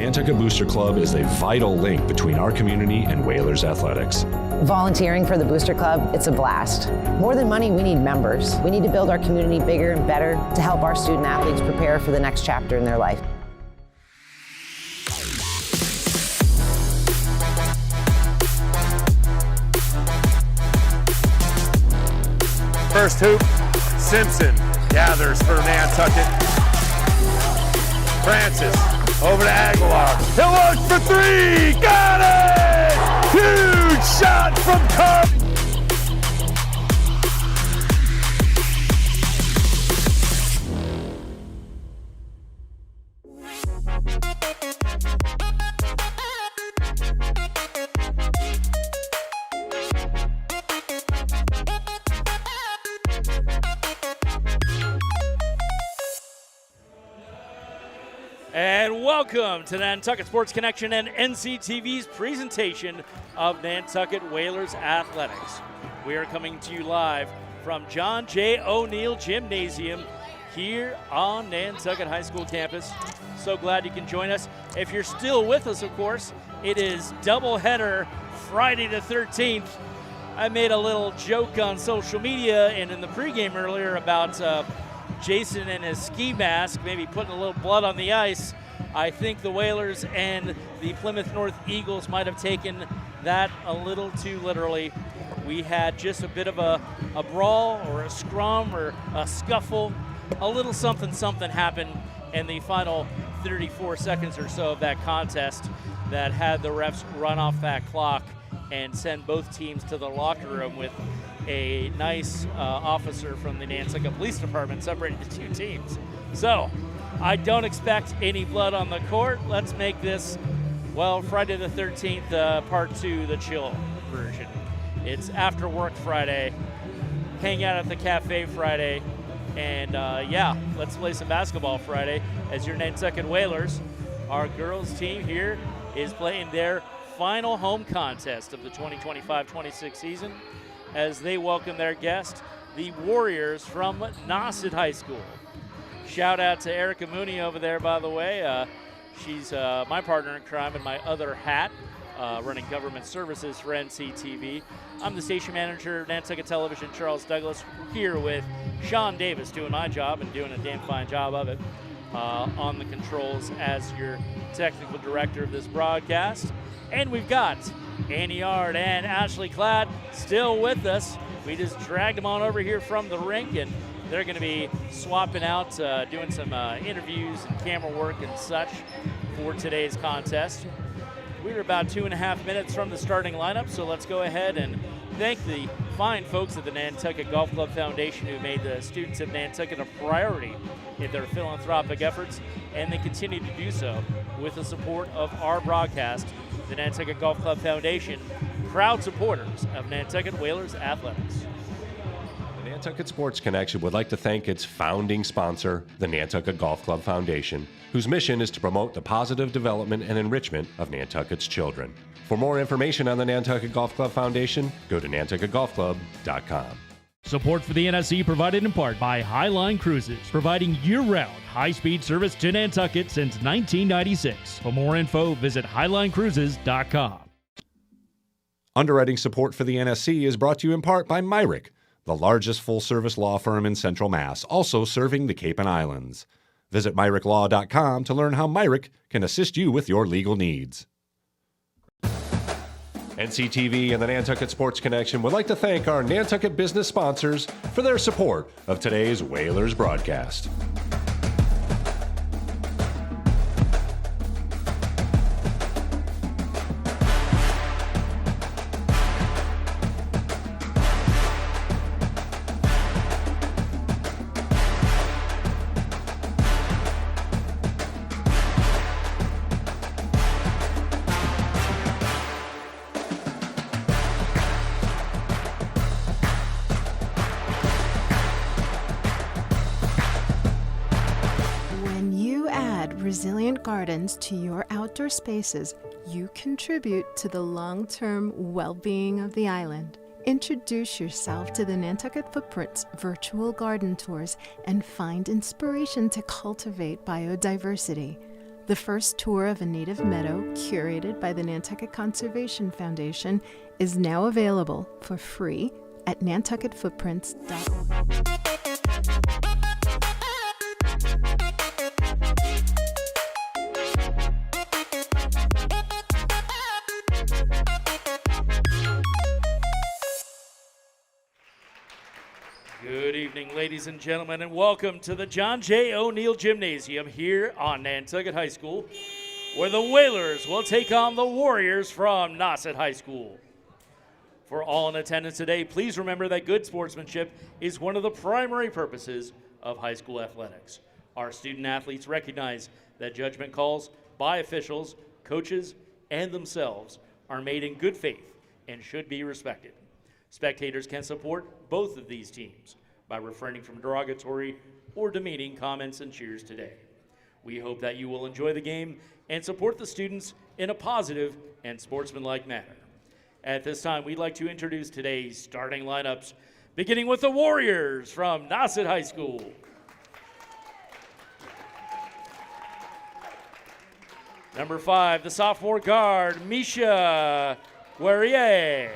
Nantucket Booster Club is a vital link between our community and Whalers athletics. Volunteering for the Booster Club, it's a blast. More than money, we need members. We need to build our community bigger and better to help our student athletes prepare for the next chapter in their life. First hoop, Simpson gathers for Nantucket. Francis over to Aguilar. He'll look for three. Got it! Huge shot from Carp. And welcome to the Nantucket Sports Connection and NCTV's presentation of Nantucket Whalers Athletics. We are coming to you live from John J. O'Neill Gymnasium here on Nantucket High School campus. So glad you can join us. If you're still with us, of course, it is doubleheader Friday the 13th. I made a little joke on social media and in the pregame earlier about Jason and his ski mask, maybe putting a little blood on the ice. I think the Whalers and the Plymouth North Eagles might have taken that a little too literally. We had just a bit of a brawl or a scrum or a scuffle. A little something happened in the final 34 seconds or so of that contest that had the refs run off that clock and send both teams to the locker room with a nice officer from the Nantucket Police Department separating the two teams. So I don't expect any blood on the court. Let's make this, well, Friday the 13th, part 2, the chill version. It's after work Friday, hang out at the cafe Friday, and yeah, let's play some basketball Friday as your Nantucket Whalers. Our girls team here is playing their final home contest of the 2025-26 season as they welcome their guest, the Warriors from Nauset High School. Shout out to Erica Mooney over there, by the way. She's my partner in crime in my other hat, running government services for NCTV. I'm the station manager of Nantucket Television, Charles Douglas, here with Sean Davis doing my job and doing a damn fine job of it on the controls as your technical director of this broadcast. And we've got Annie Yard and Ashley Cladd still with us. We just dragged them on over here from the rink, and they're going to be swapping out, doing some interviews and camera work and such for today's contest. We're about 2.5 minutes from the starting lineup, so let's go ahead and thank the fine folks at the Nantucket Golf Club Foundation who made the students of Nantucket a priority in their philanthropic efforts, and they continue to do so with the support of our broadcast. The Nantucket Golf Club Foundation, proud supporters of Nantucket Whalers Athletics. The Nantucket Sports Connection would like to thank its founding sponsor, the Nantucket Golf Club Foundation, whose mission is to promote the positive development and enrichment of Nantucket's children. For more information on the Nantucket Golf Club Foundation, go to nantucketgolfclub.com. Support for the NSC provided in part by Highline Cruises, providing year-round high-speed service to Nantucket since 1996. For more info, visit highlinecruises.com. Underwriting support for the NSC is brought to you in part by Myrick, the largest full-service law firm in Central Mass, also serving the Cape and Islands. Visit MyrickLaw.com to learn how Myrick can assist you with your legal needs. NCTV and the Nantucket Sports Connection would like to thank our Nantucket business sponsors for their support of today's Whalers broadcast. Resilient gardens to your outdoor spaces, you contribute to the long-term well-being of the island. Introduce yourself to the Nantucket Footprints virtual garden tours and find inspiration to cultivate biodiversity. The first tour of a native meadow, curated by the Nantucket Conservation Foundation, is now available for free at nantucketfootprints.org. Good evening, ladies and gentlemen, and welcome to the John J. O'Neill Gymnasium here on Nantucket High School, where the Whalers will take on the Warriors from Nauset High School. For all in attendance today, please remember that good sportsmanship is one of the primary purposes of high school athletics. Our student athletes recognize that judgment calls by officials, coaches, and themselves are made in good faith and should be respected. Spectators can support both of these teams by refraining from derogatory or demeaning comments and cheers today. We hope that you will enjoy the game and support the students in a positive and sportsmanlike manner. At this time, we'd like to introduce today's starting lineups, beginning with the Warriors from Nauset High School. Number 5, the sophomore guard, Misha Guerrier.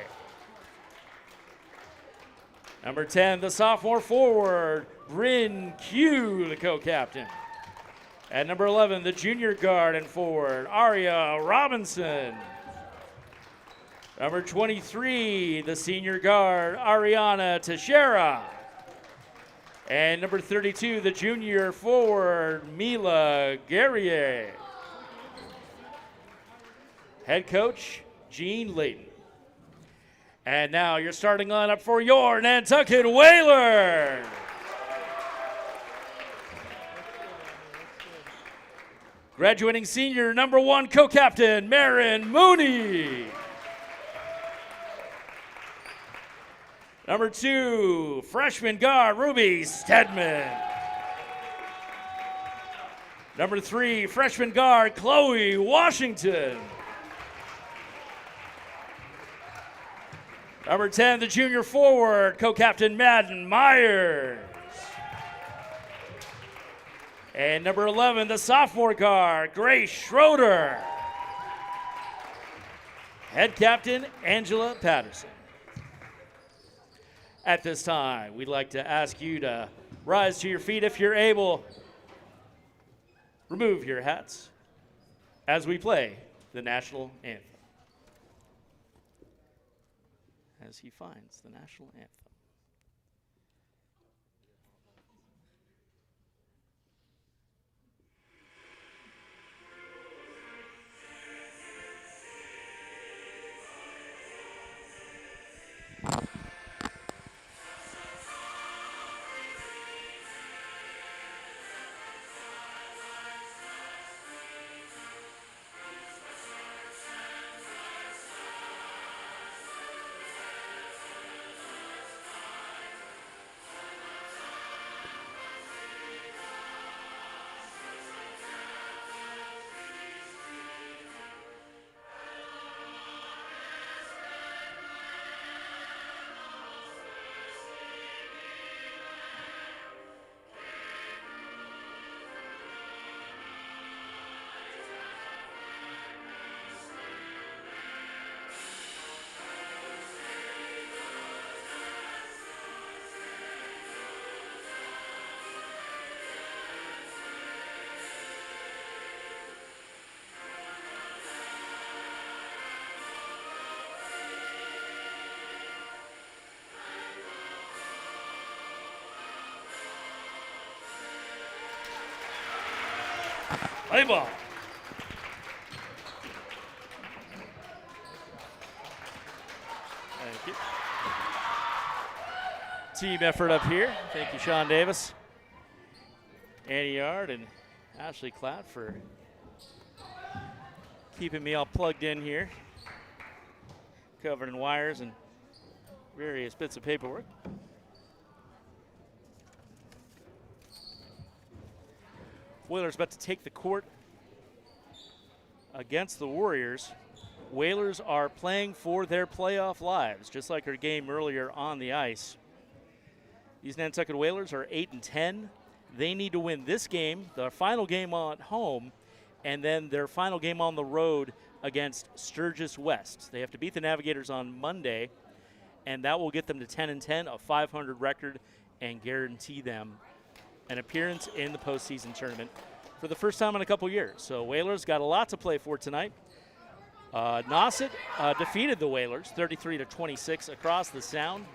Number 10, the sophomore forward, Bryn Q, the co-captain. At number 11, the junior guard and forward, Aria Robinson. Number 23, the senior guard, Ariana Teixeira. And number 32, the junior forward, Mila Guerrier. Head coach, Gene Layton. And now your starting lineup for your Nantucket Whalers. Graduating senior, number 1 co-captain, Marin Mooney. Number 2, freshman guard, Ruby Stedman. Number 3, freshman guard, Chloe Washington. Number 10, the junior forward, co-captain Madden Myers. And number 11, the sophomore guard, Grace Schroeder. Head captain, Angela Patterson. At this time, we'd like to ask you to rise to your feet if you're able. Remove your hats as we play the national anthem. As he finds the national anthem. Play ball. Thank you. Team effort up here. Thank you, Sean Davis, Annie Yard, and Ashley Klatt for keeping me all plugged in here, covered in wires and various bits of paperwork. Whalers about to take the court against the Warriors. Whalers are playing for their playoff lives, just like our game earlier on the ice. These Nantucket Whalers are 8-10. They need to win this game, the final game at home, and then their final game on the road against Sturgis West. They have to beat the Navigators on Monday, and that will get them to 10-10, a 500 record, and guarantee them an appearance in the postseason tournament for the first time in a couple years. So Whalers got a lot to play for tonight. Nauset defeated the Whalers 33-26 across the Sound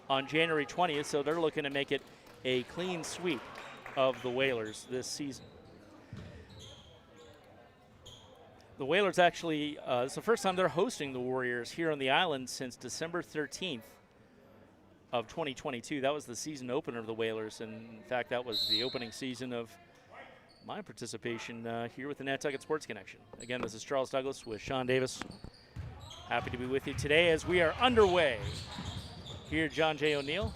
on January 20th, so they're looking to make it a clean sweep of the Whalers this season. The Whalers actually, it's the first time they're hosting the Warriors here on the island since December 13th of 2022. That was the season opener of the Whalers, and in fact, that was the opening season of my participation here with the Nantucket Sports Connection. Again, this is Charles Douglas with Sean Davis. Happy to be with you today as we are underway. Here, John J. O'Neill.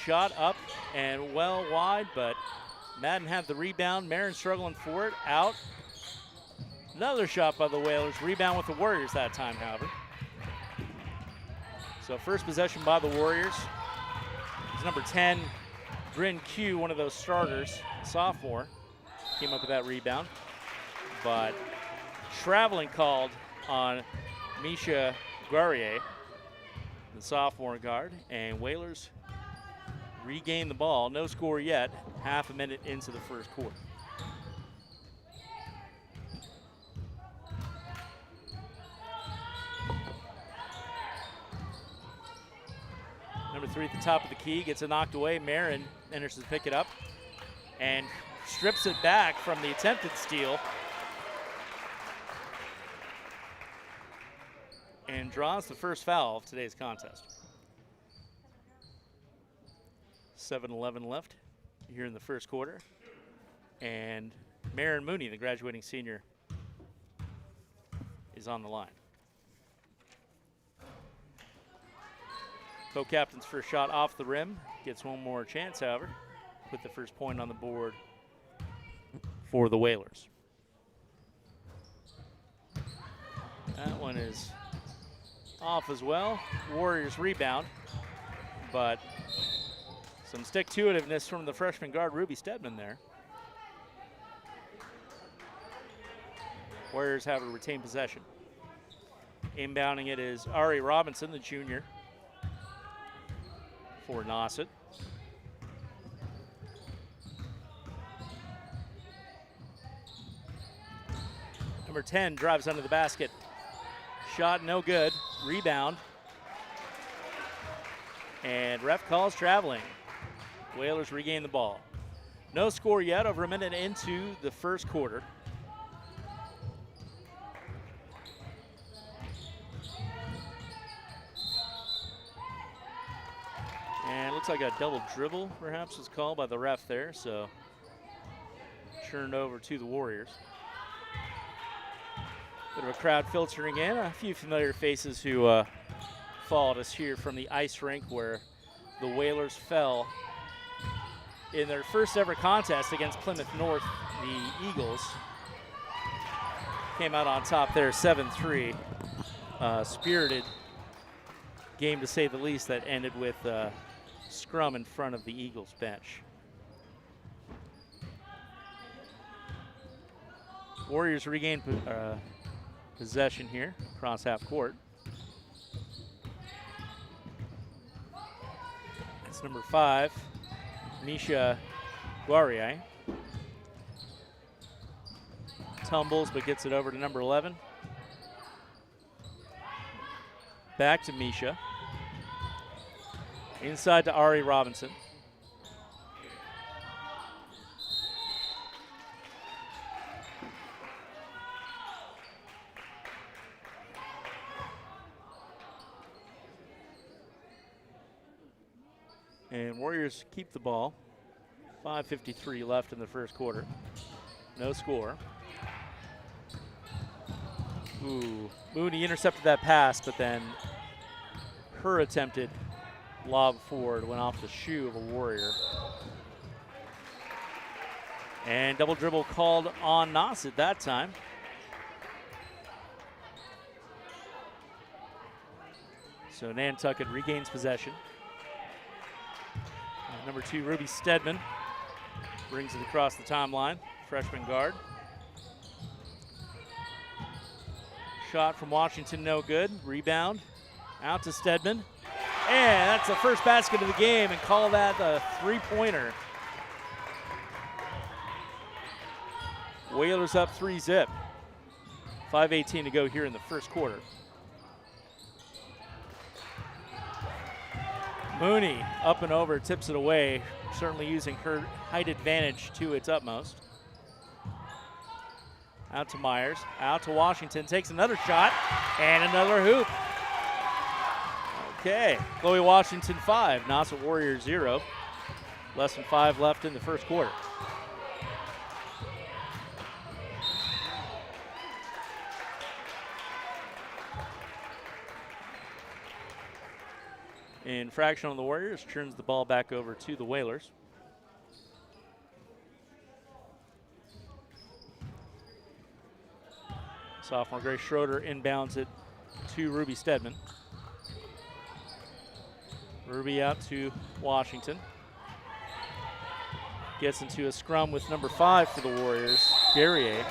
Shot up and well wide, but Madden had the rebound. Marin struggling for it, out. Another shot by the Whalers. Rebound with the Warriors that time, however. So first possession by the Warriors. It's number 10, Bryn Q, one of those starters, sophomore, came up with that rebound. But traveling called on Misha Guerrier, the sophomore guard, and Whalers regain the ball. No score yet, half a minute into the first quarter. Number 3 at the top of the key, gets it knocked away. Marin enters to pick it up and strips it back from the attempted steal and draws the first foul of today's contest. 7:11 left here in the first quarter. And Marin Mooney, the graduating senior, is on the line. Co-captain's first shot off the rim. Gets one more chance, however. Put the first point on the board for the Whalers. That one is off as well. Warriors rebound, but some stick-to-itiveness from the freshman guard, Ruby Stedman, there. Warriors have a retained possession. Inbounding it is Ari Robinson, the junior, for Nauset. Number 10 drives under the basket. Shot no good. Rebound. And ref calls traveling. Whalers regain the ball. No score yet, over a minute into the first quarter. And it looks like a double dribble, perhaps, was called by the ref there, so turned over to the Warriors. Bit of a crowd filtering in, a few familiar faces who followed us here from the ice rink where the Whalers fell in their first ever contest against Plymouth North. The Eagles came out on top there 7-3. Spirited game, to say the least, that ended with scrum in front of the Eagles bench. Warriors regain possession here across half court. It's number 5, Misha Guerrier. Tumbles but gets it over to number 11. Back to Misha. Inside to Ari Robinson. And Warriors keep the ball. 5:53 left in the first quarter. No score. Ooh, Mooney intercepted that pass, but then her attempted lob forward went off the shoe of a Warrior. And double dribble called on Nauset that time. So Nantucket regains possession. Number 2, Ruby Stedman, brings it across the timeline. freshman guard. Shot from Washington, no good. Rebound out to Stedman. And that's the first basket of the game, and call that a three-pointer. Whalers up 3-zip. 5:18 to go here in the first quarter. Mooney up and over, tips it away, certainly using her height advantage to its utmost. Out to Myers, out to Washington, takes another shot, and another hoop. Okay, Chloe Washington 5, Nauset Warriors 0. Less than 5 left in the first quarter. Infraction on the Warriors, turns the ball back over to the Whalers. Sophomore Grace Schroeder inbounds it to Ruby Stedman. Ruby out to Washington. Gets into a scrum with number 5 for the Warriors, Guerrier.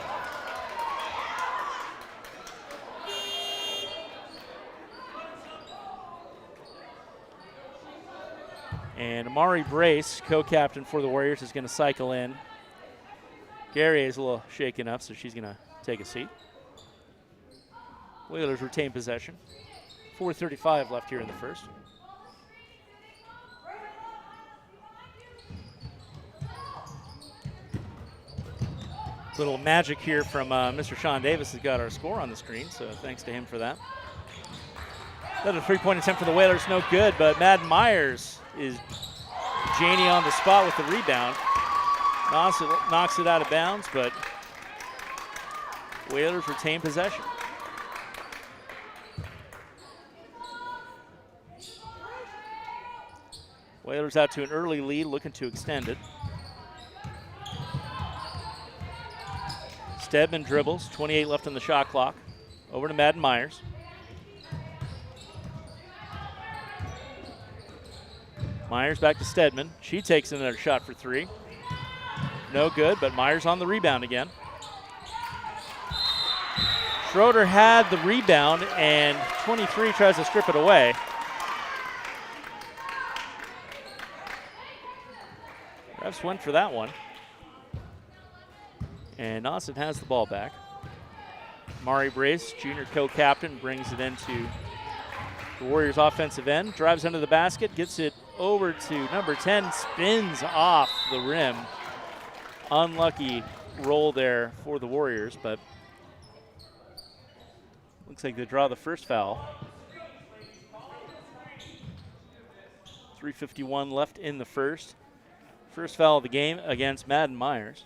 And Amari Brace, co-captain for the Warriors, is going to cycle in. Guerrier is a little shaken up, so she's going to take a seat. Whalers retain possession. 4:35 left here in the first. Little magic here from Mr. Sean Davis has got our score on the screen, so thanks to him for that. Another three-point attempt for the Whalers, no good, but Madden Myers is Janie on the spot with the rebound. Knocks it out of bounds, but Whalers retain possession. Whalers out to an early lead, looking to extend it. Stedman dribbles, 28 left on the shot clock. Over to Madden Myers. Myers back to Stedman. She takes another shot for 3. No good, but Myers on the rebound again. Schroeder had the rebound, and 23 tries to strip it away. Refs went for that one. And Nauset has the ball back. Mari Brace, junior co-captain, brings it into the Warriors' offensive end. Drives under the basket, gets it over to number 10, spins off the rim. Unlucky roll there for the Warriors, but looks like they draw the first foul. 3:51 left in the first. First foul of the game against Madden Myers.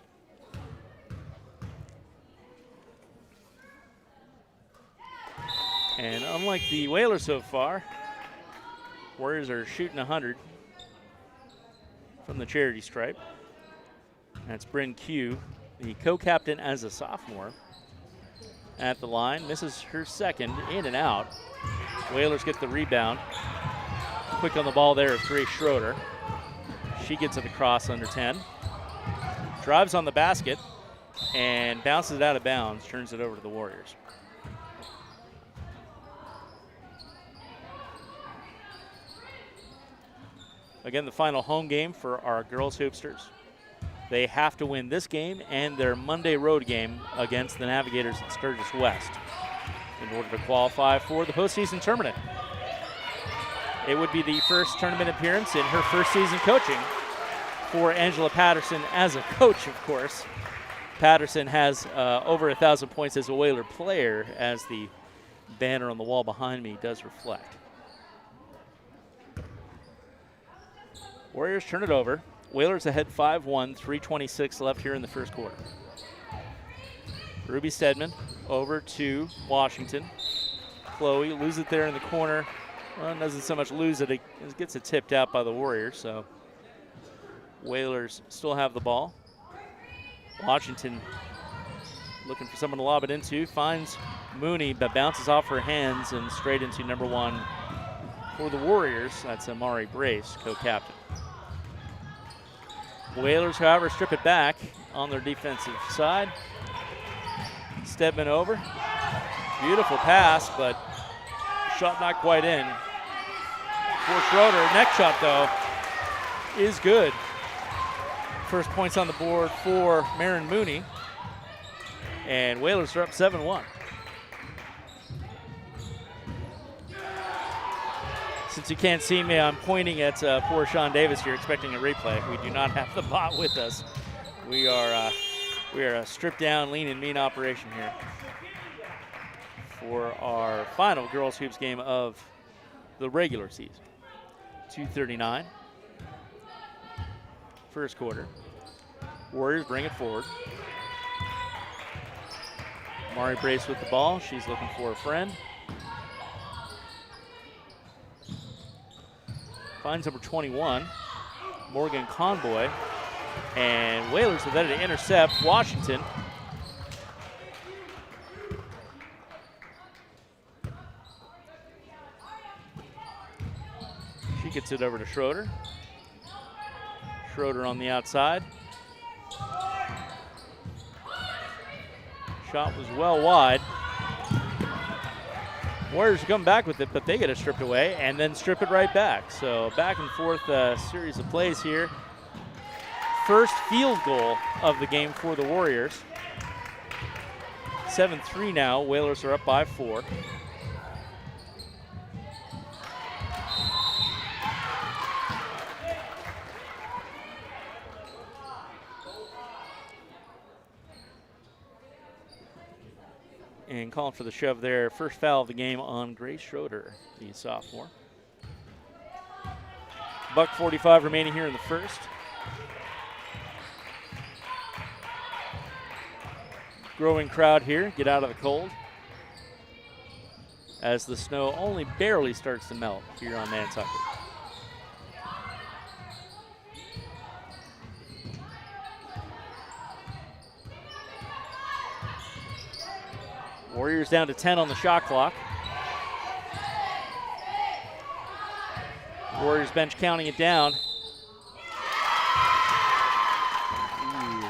And unlike the Whalers so far, Warriors are shooting 100 from the charity stripe. That's Bryn Q, the co-captain as a sophomore, at the line. Misses her second, in and out. Whalers get the rebound. Quick on the ball there is Grace Schroeder. She gets it across under 10. Drives on the basket and bounces it out of bounds, turns it over to the Warriors. Again, the final home game for our girls hoopsters. They have to win this game and their Monday road game against the Navigators at Sturgis West in order to qualify for the postseason tournament. It would be the first tournament appearance in her first season coaching for Angela Patterson as a coach, of course. Patterson has over 1,000 points as a Whaler player, as the banner on the wall behind me does reflect. Warriors turn it over. Whalers ahead 5-1, 3:26 left here in the first quarter. Ruby Stedman over to Washington. Chloe loses it there in the corner. Well, doesn't so much lose it, it gets it tipped out by the Warriors, so Whalers still have the ball. Washington looking for someone to lob it into, finds Mooney, but bounces off her hands and straight into number 1 for the Warriors. That's Amari Brace, co-captain. Whalers, however, strip it back on their defensive side. Stedman over. Beautiful pass, but shot not quite in. For Schroeder, next shot though is good. First points on the board for Marin Mooney. And Whalers are up 7-1. Since you can't see me, I'm pointing at poor Sean Davis here, expecting a replay. We do not have the bot with us. We are a stripped down, lean and mean operation here for our final girls hoops game of the regular season. 2:39. First quarter. Warriors bring it forward. Mari Brace with the ball. She's looking for a friend. Finds number 21, Morgan Conboy. And Whalers are there to intercept Washington. She gets it over to Schroeder. Schroeder on the outside. Shot was well wide. Warriors come back with it, but they get it stripped away and then strip it right back. So back and forth series of plays here. First field goal of the game for the Warriors. 7-3 now. Whalers are up by 4. And calling for the shove there. First foul of the game on Grace Schroeder, the sophomore. $1:45 remaining here in the first. Growing crowd here. Get out of the cold as the snow only barely starts to melt here on Nantucket. Warriors down to 10 on the shot clock. Warriors bench counting it down. Ooh.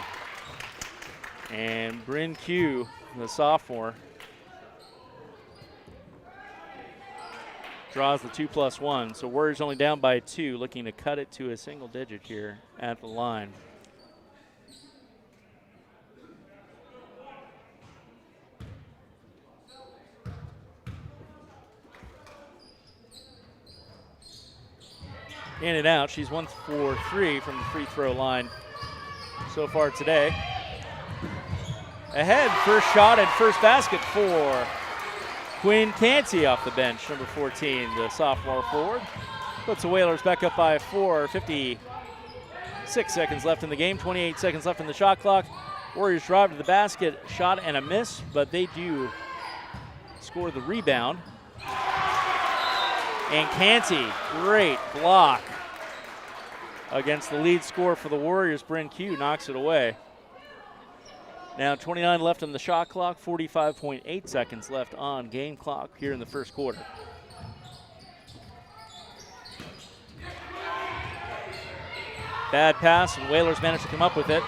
And Bryn Q, the sophomore, draws the 2+1. So Warriors only down by 2, looking to cut it to a single digit here at the line. In and out. She's 1 for 3 from the free throw line so far today. Ahead, first shot and first basket for Quinn Canty off the bench, number 14, the sophomore forward. Puts the Whalers back up by 4, 56 seconds left in the game, 28 seconds left in the shot clock. Warriors drive to the basket, shot and a miss, but they do score the rebound. And Canty, great block against the lead scorer for the Warriors. Bryn Q knocks it away. Now 29 left on the shot clock, 45.8 seconds left on game clock here in the first quarter. Bad pass, and Whalers managed to come up with it.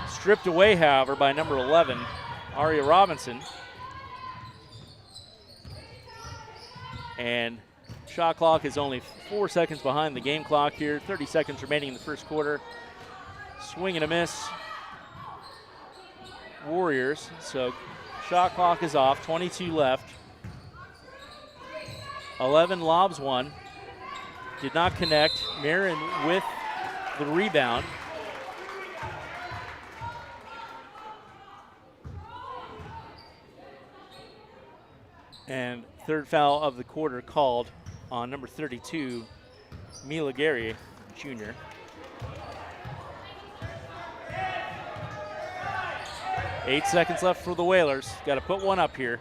Stripped away, however, by number 11, Aria Robinson. And shot clock is only 4 seconds behind the game clock here. 30 seconds remaining in the first quarter. Swing and a miss. Warriors. So shot clock is off. 22 left. 11 lobs one. Did not connect. Marin with the rebound. And third foul of the quarter called on number 32, Mila Gary, Jr. Eight seconds left for the Whalers. Got to put one up here.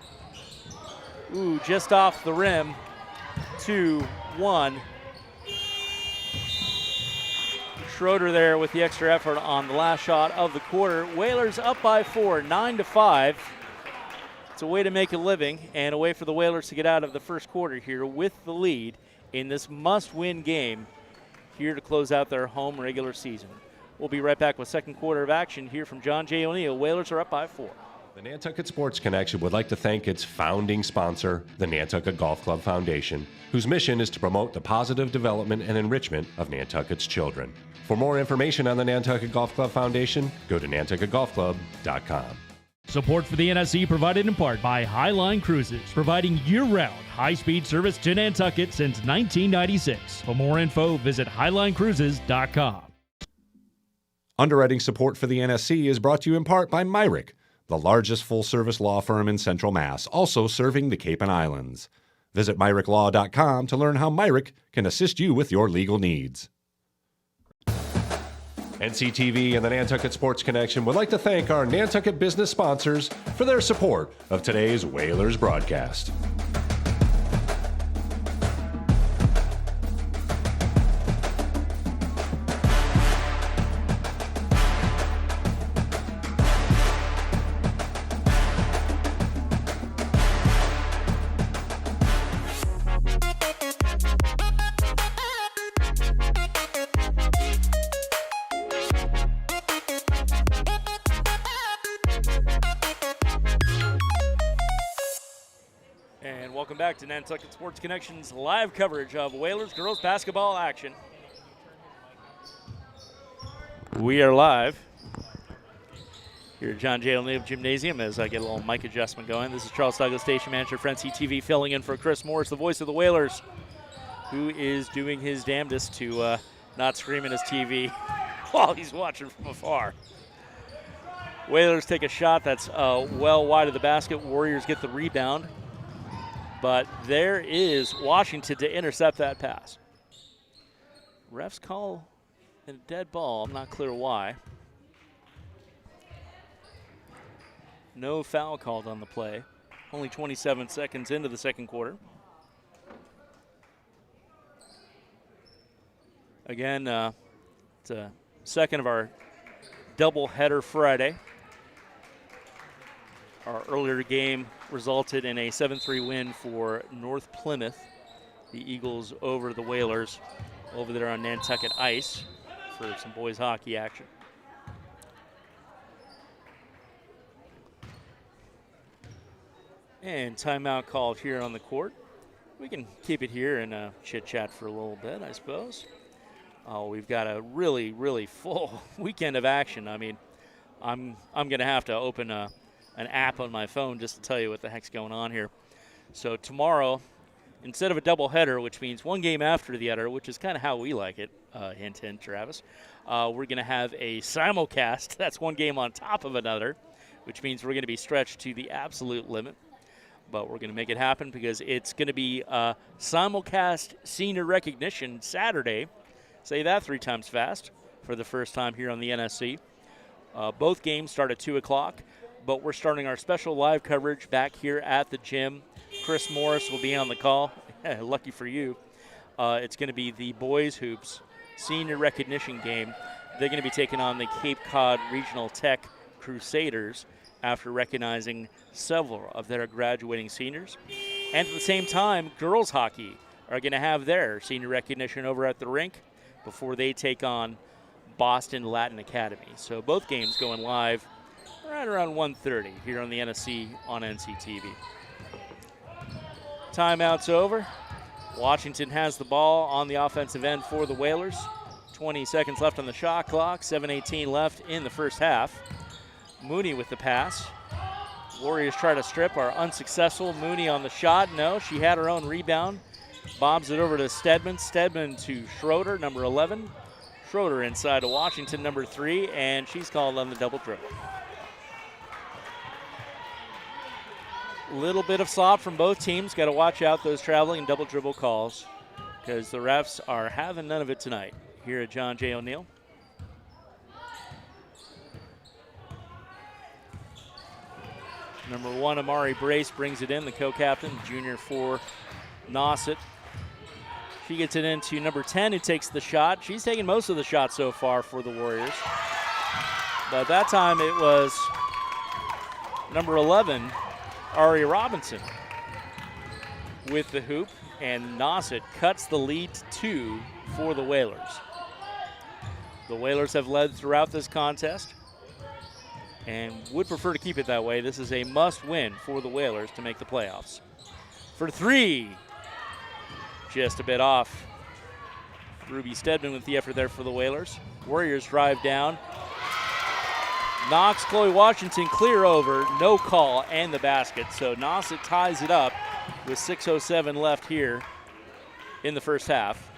Ooh, just off the rim. 2-1. Schroeder there with the extra effort on the last shot of the quarter. Whalers up by 4, 9-5. It's a way to make a living and a way for the Whalers to get out of the first quarter here with the lead in this must-win game here to close out their home regular season. We'll be right back with second quarter of action here from John J. O'Neill. Whalers are up by 4. The Nantucket Sports Connection would like to thank its founding sponsor, the Nantucket Golf Club Foundation, whose mission is to promote the positive development and enrichment of Nantucket's children. For more information on the Nantucket Golf Club Foundation, go to nantucketgolfclub.com. Support for the NSC provided in part by Highline Cruises, providing year-round high-speed service to Nantucket since 1996. For more info, visit highlinecruises.com. Underwriting support for the NSC is brought to you in part by Myrick, the largest full-service law firm in Central Mass, also serving the Cape and Islands. Visit MyrickLaw.com to learn how Myrick can assist you with your legal needs. NCTV and the Nantucket Sports Connection would like to thank our Nantucket business sponsors for their support of today's Whalers broadcast. Welcome back to Nantucket Sports Connection's live coverage of Whalers Girls Basketball action. We are live here at John J. O'Neill Gymnasium as I get a little mic adjustment going. This is Charles Douglas, station manager for NCTV, filling in for Chris Morris, the voice of the Whalers, who is doing his damnedest to not scream at his TV while he's watching from afar. Whalers take a shot that's well wide of the basket. Warriors get the rebound. But there is Washington to intercept that pass. Refs call a dead ball. I'm not clear why. No foul called on the play. Only 27 seconds into the second quarter. Again, it's a second of our doubleheader Friday. Our earlier game resulted in a 7-3 win for North Plymouth. The Eagles over the Whalers over there on Nantucket ice for some boys hockey action. And timeout called here on the court. We can keep it here and chit-chat for a little bit, I suppose. We've got a really, really full weekend of action. I mean, I'm going to have to open an app on my phone just to tell you what the heck's going on here. So tomorrow, instead of a doubleheader, which means one game after the other, which is kind of how we like it, hint, hint, Travis, we're going to have a simulcast. That's one game on top of another, which means we're going to be stretched to the absolute limit. But we're going to make it happen because it's going to be simulcast senior recognition Saturday. Say that 3 times fast for the first time here on the NSC. Both games start at 2 o'clock. But we're starting our special live coverage back here at the gym. Chris Morris will be on the call. Lucky for you. It's going to be the boys hoops senior recognition game. They're going to be taking on the Cape Cod Regional Tech Crusaders after recognizing several of their graduating seniors. And at the same time, girls hockey are going to have their senior recognition over at the rink before they take on Boston Latin Academy. So both games going live right around 1:30 here on the NSC on NCTV. Timeout's over. Washington has the ball on the offensive end for the Whalers. 20 seconds left on the shot clock. 7:18 left in the first half. Mooney with the pass. Warriors try to strip, are unsuccessful. Mooney on the shot. No, she had her own rebound. Bobs it over to Stedman. Stedman to Schroeder, number 11. Schroeder inside to Washington, number 3, and she's called on the double dribble. Little bit of slop from both teams. Got to watch out those traveling and double dribble calls because the refs are having none of it tonight here at John J. O'Neill. Number 1, Amari Brace brings it in, the co-captain, junior for Nauset. She gets it into number 10, who takes the shot. She's taken most of the shots so far for the Warriors. But that time it was number 11, Ari Robinson, with the hoop, and Nauset cuts the lead to 2 for the Whalers. The Whalers have led throughout this contest and would prefer to keep it that way. This is a must-win for the Whalers to make the playoffs. For three, just a bit off. Ruby Stedman with the effort there for the Whalers. Warriors drive down. Knocks Chloe Washington clear over, no call, and the basket. So Nauset ties it up with 6:07 left here in the first half.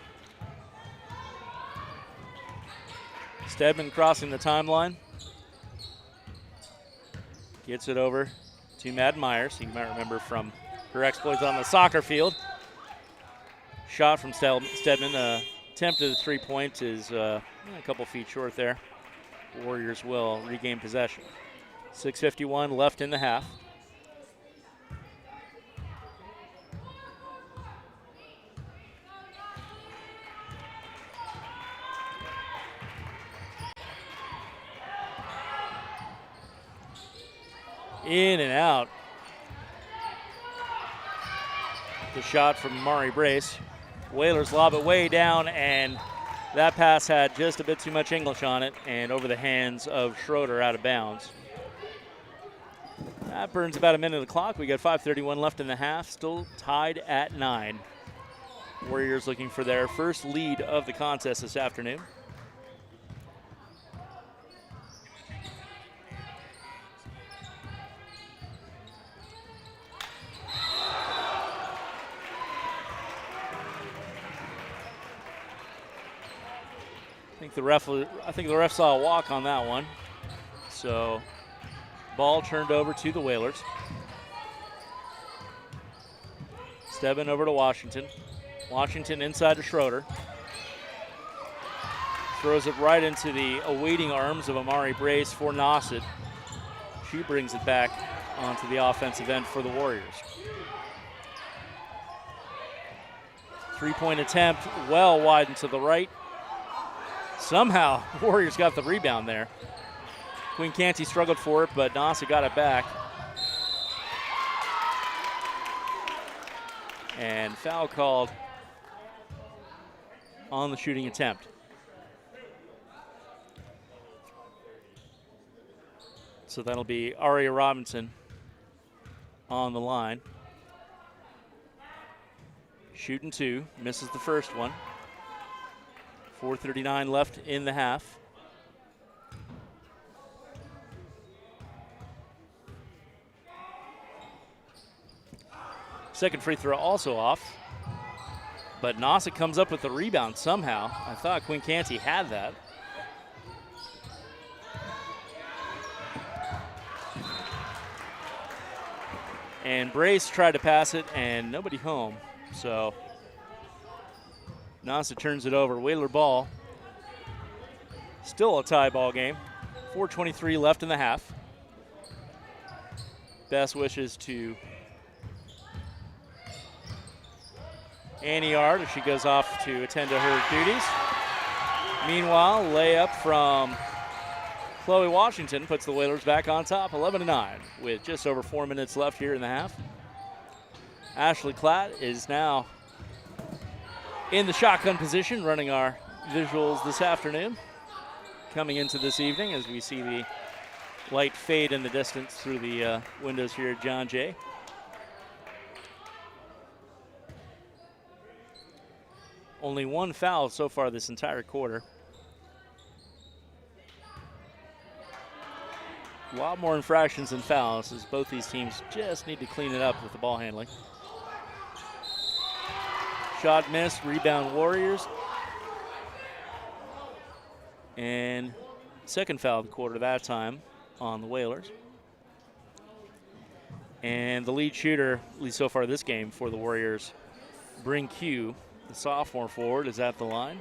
Stedman crossing the timeline. Gets it over to Madden Myers. You might remember from her exploits on the soccer field. Shot from Stedman. Attempted three-point is a couple feet short there. Warriors will regain possession. 6:51 left in the half. In and out. The shot from Mari Brace. Whalers lob it way down, and that pass had just a bit too much English on it and over the hands of Schroeder out of bounds. That burns about a minute of the clock. We got 5:31 left in the half, still tied at 9. Warriors looking for their first lead of the contest this afternoon. I think the ref saw a walk on that one. So ball turned over to the Whalers. Stedman over to Washington. Washington inside to Schroeder. Throws it right into the awaiting arms of Amari Brace for Nauset. She brings it back onto the offensive end for the Warriors. Three-point attempt, well wide and to the right. Somehow, Warriors got the rebound there. Queen Canty struggled for it, but Nauset got it back. And foul called on the shooting attempt. So that'll be Aria Robinson on the line. Shooting two, misses the first one. 4:39 left in the half. Second free throw also off. But Nauset comes up with the rebound somehow. I thought Queen Canty had that. And Brace tried to pass it and nobody home. So Nauset turns it over. Whaler ball. Still a tie ball game. 4:23 left in the half. Best wishes to Annie Ard as she goes off to attend to her duties. Meanwhile, layup from Chloe Washington puts the Whalers back on top, 11-9, with just over 4 minutes left here in the half. Ashley Klatt is now in the shotgun position, running our visuals this afternoon. Coming into this evening as we see the light fade in the distance through the windows here at John Jay. Only one foul so far this entire quarter. A lot more infractions than fouls as both these teams just need to clean it up with the ball handling. Shot missed, rebound Warriors. And second foul of the quarter that time on the Whalers. And the lead shooter, at least so far this game for the Warriors, Bryn Q, the sophomore forward, is at the line.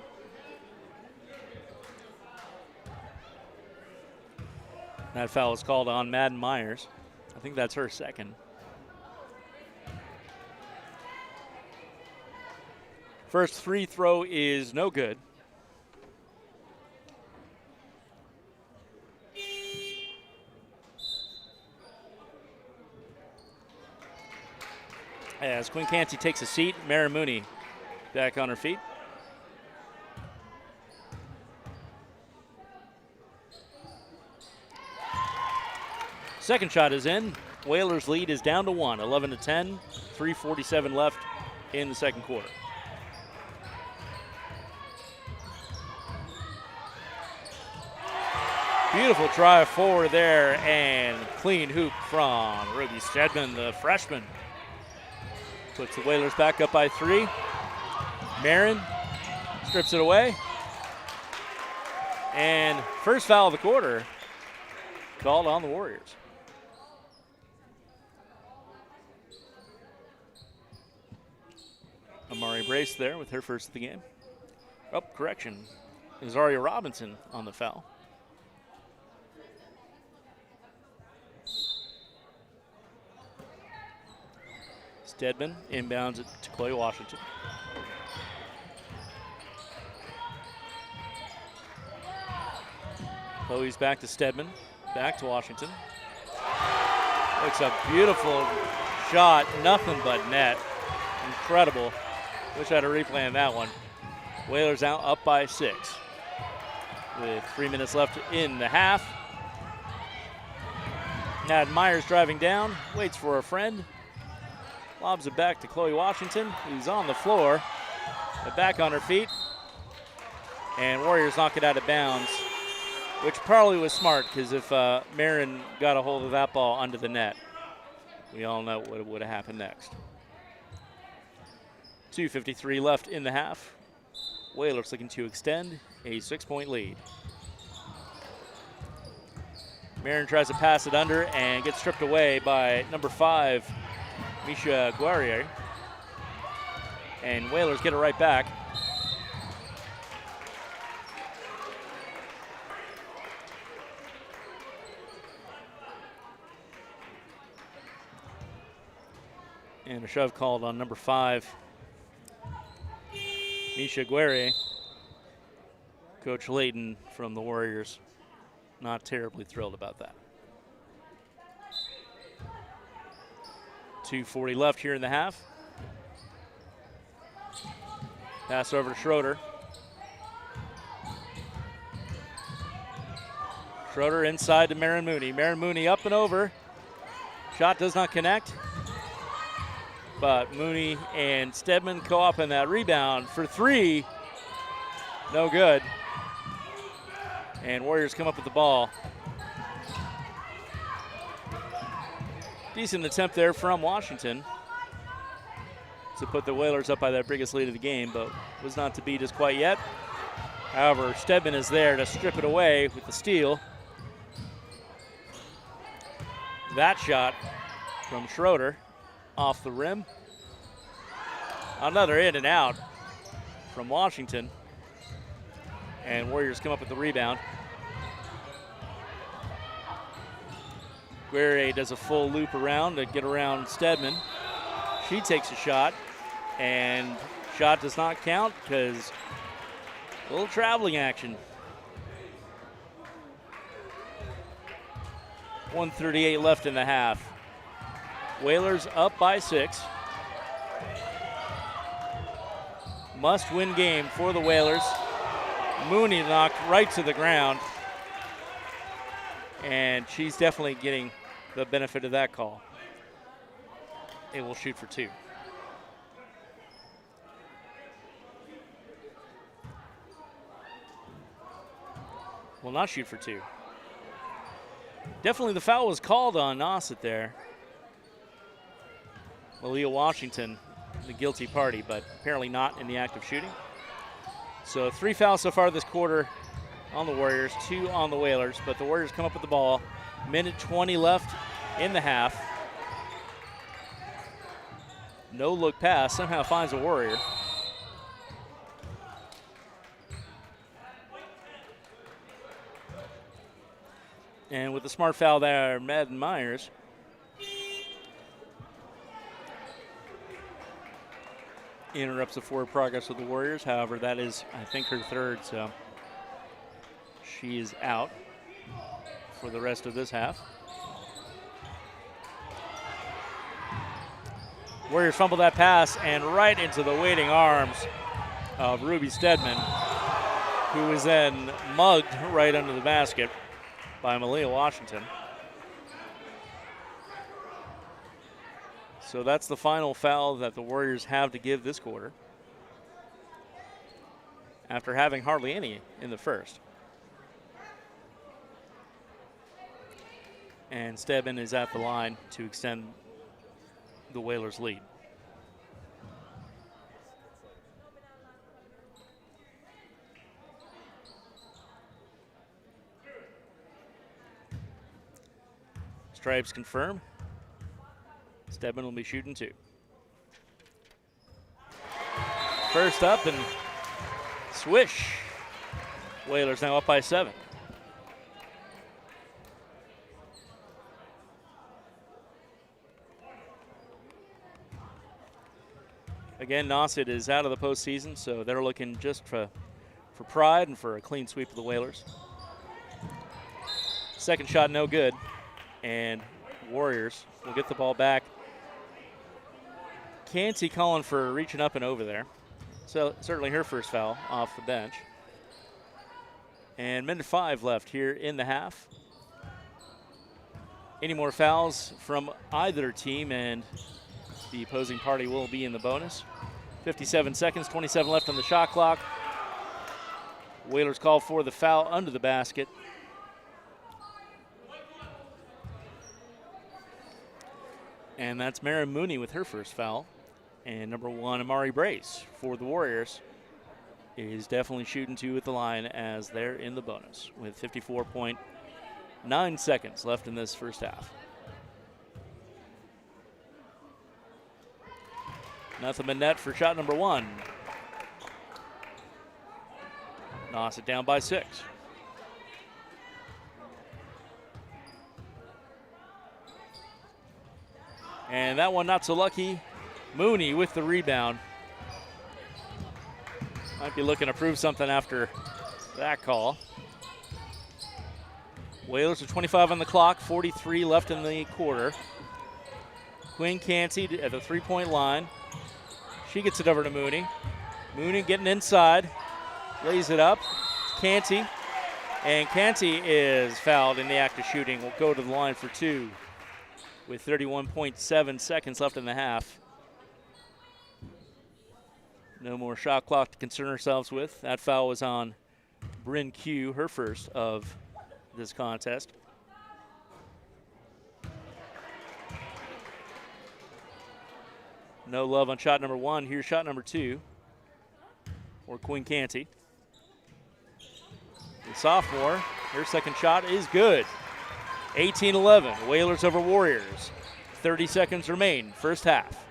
That foul is called on Madden Myers. I think that's her second. First free throw is no good. As Queen Canty takes a seat, Mara Mooney back on her feet. Second shot is in. Whalers lead is down to 1, 11-10, 3:47 left in the second quarter. Beautiful drive forward there, and clean hoop from Ruby Stedman, the freshman. Puts the Whalers back up by 3. Marin strips it away. And first foul of the quarter called on the Warriors. Amari Brace there with her first of the game. Oh, correction. Azaria Robinson on the foul. Stedman inbounds it to Chloe Washington. Chloe's back to Stedman, back to Washington. Looks a beautiful shot, nothing but net. Incredible. Wish I had a replay on that one. Whalers out up by 6 with 3 minutes left in the half. Nad Myers driving down, waits for a friend. Lobs it back to Chloe Washington, who's on the floor, but back on her feet. And Warriors knock it out of bounds, which probably was smart, because if Marin got a hold of that ball under the net, we all know what would have happened next. 2:53 left in the half. Whalers looking to extend a 6-point lead. Marin tries to pass it under and gets stripped away by number 5, Misha Guerrier. And Whalers get it right back. And a shove called on number 5, Misha Guerrier. Coach Layton from the Warriors not terribly thrilled about that. 2:40 left here in the half. Pass over to Schroeder. Schroeder inside to Marin Mooney. Marin Mooney up and over. Shot does not connect. But Mooney and Stedman co-op in that rebound for 3. No good. And Warriors come up with the ball. Decent attempt there from Washington to put the Whalers up by their biggest lead of the game, but was not to be just quite yet. However, Stedman is there to strip it away with the steal. That shot from Schroeder off the rim. Another in and out from Washington. And Warriors come up with the rebound. Guerrier does a full loop around to get around Stedman. She takes a shot, and shot does not count because a little traveling action. 1:38 left in the half. Whalers up by 6. Must-win game for the Whalers. Mooney knocked right to the ground, and she's definitely getting the benefit of that call. It will shoot for 2. Will not shoot for 2. Definitely the foul was called on Nauset there. Aaliyah Washington, the guilty party, but apparently not in the act of shooting. So 3 fouls so far this quarter on the Warriors, 2 on the Whalers, but the Warriors come up with the ball. Minute 20 left in the half. No look pass, somehow finds a Warrior. And with the smart foul there, Madden Myers. Interrupts the forward progress of the Warriors. However, that is, I think, her 3rd, so she is out for the rest of this half. Warriors fumble that pass and right into the waiting arms of Ruby Stedman, who was then mugged right under the basket by Malia Washington. So that's the final foul that the Warriors have to give this quarter, after having hardly any in the first. And Stebbin is at the line to extend the Whalers' lead. Stripes confirm. Stebbin will be shooting 2. First up and swish. Whalers now up by 7. Again, Nauset is out of the postseason, so they're looking just for pride and for a clean sweep of the Whalers. Second shot no good, and Warriors will get the ball back. Canty calling for reaching up and over there. So certainly her first foul off the bench. And minute 5 left here in the half. Any more fouls from either team and the opposing party will be in the bonus. 57 seconds, 27 left on the shot clock. Whalers call for the foul under the basket. And that's Mara Mooney with her first foul. And number 1, Amari Brace for the Warriors is definitely shooting 2 at the line as they're in the bonus with 54.9 seconds left in this first half. Nothing but net for shot number 1. Nauset down by 6. And that one not so lucky. Mooney with the rebound. Might be looking to prove something after that call. Whalers are 25 on the clock, 43 left in the quarter. Quinn Canty at the three-point line. She gets it over to Mooney. Mooney getting inside, lays it up. Canty, and Canty is fouled in the act of shooting. Will go to the line for 2 with 31.7 seconds left in the half. No more shot clock to concern ourselves with. That foul was on Bryn Q, her first of this contest. No love on shot number 1. Here's shot number 2 for Quinn Canty. The sophomore, her second shot is good. 18-11, Whalers over Warriors. 30 seconds remain, first half.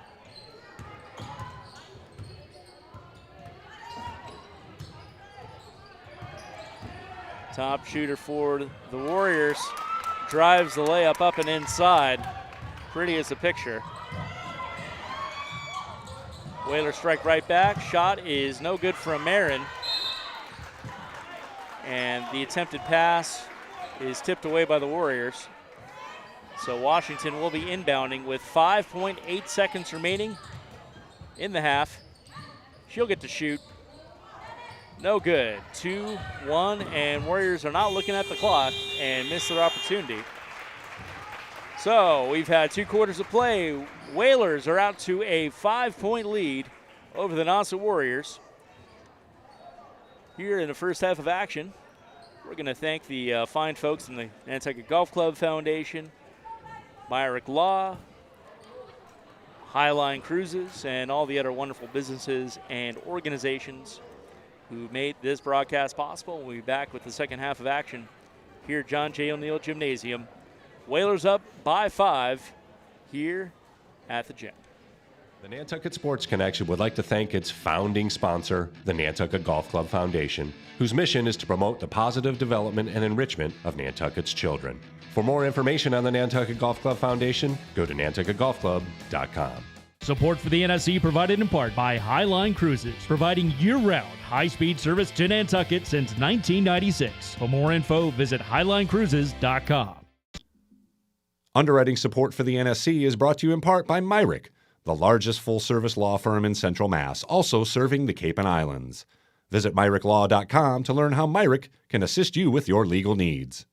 Top shooter for the Warriors drives the layup up and inside. Pretty as a picture. Whalers strike right back. Shot is no good from Marin. And the attempted pass is tipped away by the Warriors. So Washington will be inbounding with 5.8 seconds remaining in the half. She'll get to shoot. No good. 2-1, and Warriors are not looking at the clock and miss their opportunity. So we've had 2 quarters of play. Whalers are out to a 5-point lead over the Nauset Warriors. Here in the first half of action, we're going to thank the fine folks in the Nantucket Golf Club Foundation, Myrick Law, Highline Cruises, and all the other wonderful businesses and organizations who made this broadcast possible. We'll be back with the second half of action here at John J. O'Neill Gymnasium. Whalers up by 5 here at the gym. The Nantucket Sports Connection would like to thank its founding sponsor, the Nantucket Golf Club Foundation, whose mission is to promote the positive development and enrichment of Nantucket's children. For more information on the Nantucket Golf Club Foundation, go to nantucketgolfclub.com. Support for the NSC provided in part by Highline Cruises, providing year-round high-speed service to Nantucket since 1996. For more info, visit highlinecruises.com. Underwriting support for the NSC is brought to you in part by Myrick, the largest full-service law firm in Central Mass, also serving the Cape and Islands. Visit myricklaw.com to learn how Myrick can assist you with your legal needs.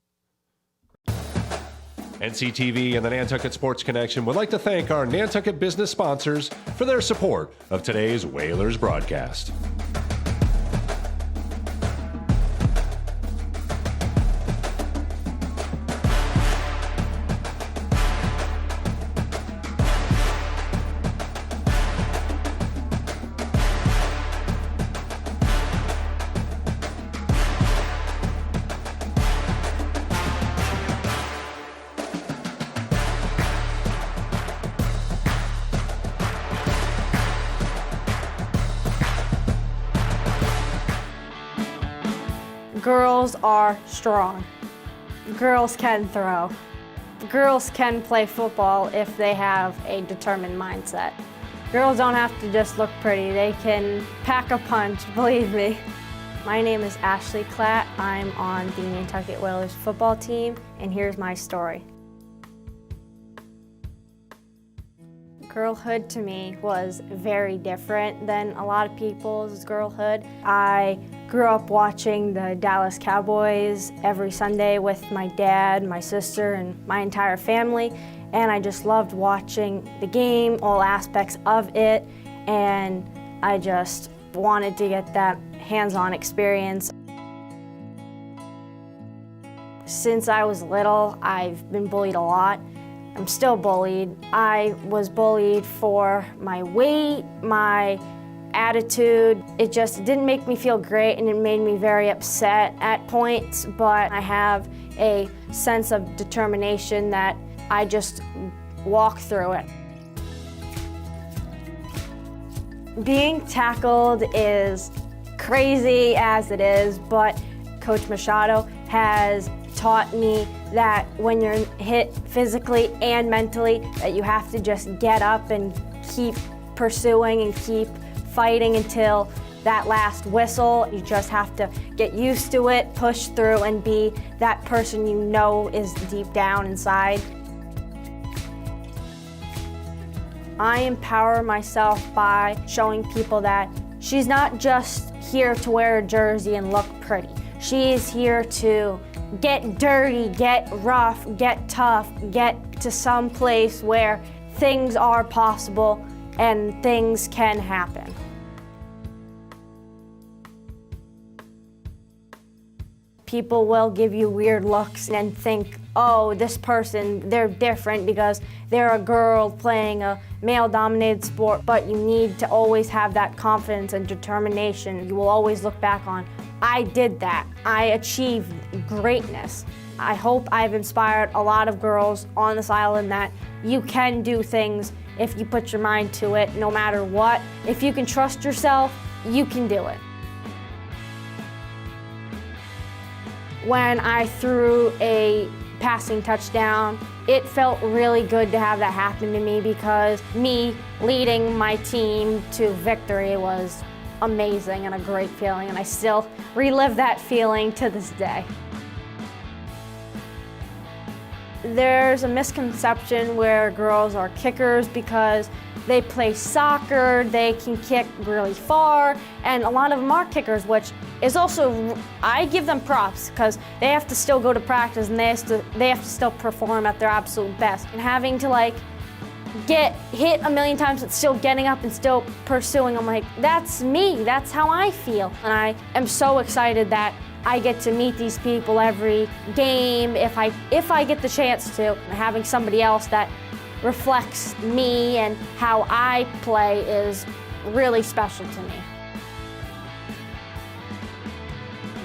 NCTV and the Nantucket Sports Connection would like to thank our Nantucket business sponsors for their support of today's Whalers broadcast. Girls are strong. Girls can throw. Girls can play football if they have a determined mindset. Girls don't have to just look pretty, they can pack a punch, believe me. My name is Ashley Klatt. I'm on the Nantucket Whalers football team, and here's my story. Girlhood to me was very different than a lot of people's girlhood. I grew up watching the Dallas Cowboys every Sunday with my dad, my sister, and my entire family, and I just loved watching the game, all aspects of it, and I just wanted to get that hands-on experience. Since I was little, I've been bullied a lot. I'm still bullied. I was bullied for my weight, my attitude. It just didn't make me feel great, and it made me very upset at points, but I have a sense of determination that I just walk through it. Being tackled is crazy as it is, but Coach Machado has taught me that when you're hit physically and mentally, that you have to just get up and keep pursuing and keep fighting until that last whistle. You just have to get used to it, push through, and be that person you know is deep down inside. I empower myself by showing people that she's not just here to wear a jersey and look pretty. She is here to get dirty, get rough, get tough, get to some place where things are possible and things can happen. People will give you weird looks and think, oh, this person, they're different because they're a girl playing a male-dominated sport, but you need to always have that confidence and determination. You will always look back on, I did that. I achieved greatness. I hope I've inspired a lot of girls on this island that you can do things if you put your mind to it, no matter what. If you can trust yourself, you can do it. When I threw a passing touchdown, it felt really good to have that happen to me because me leading my team to victory was amazing and a great feeling, and I still relive that feeling to this day. There's a misconception where girls are kickers because they play soccer, they can kick really far, and a lot of them are kickers, which is also, I give them props because they have to still go to practice and they have to still perform at their absolute best. And having to get hit a million times but still getting up and still pursuing, I'm like, that's me, that's how I feel. And I am so excited that I get to meet these people every game if I get the chance to. Having somebody else that reflects me and how I play is really special to me.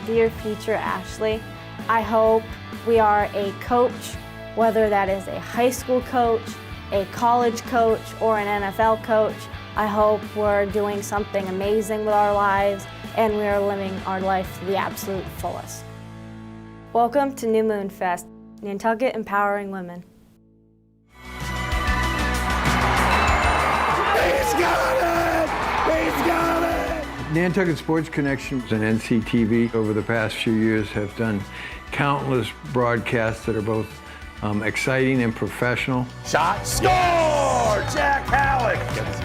Dear future Ashley, I hope we are a coach, whether that is a high school coach, a college coach, or an NFL coach. I hope we're doing something amazing with our lives and we are living our life to the absolute fullest. Welcome to New Moon Fest, Nantucket Empowering Women. He's got it! He's got it! Nantucket Sports Connection and NCTV over the past few years have done countless broadcasts that are both exciting and professional. Shot, score! Jack Halleck!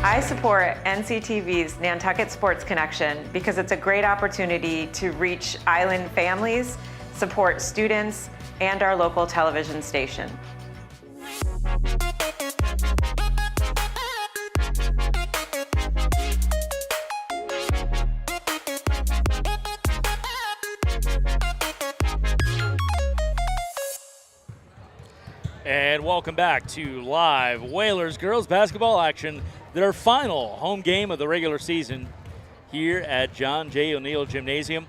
I support NCTV's Nantucket Sports Connection because it's a great opportunity to reach island families, support students, and our local television station. And welcome back to live Whalers girls basketball action, their final home game of the regular season here at John J. O'Neill Gymnasium.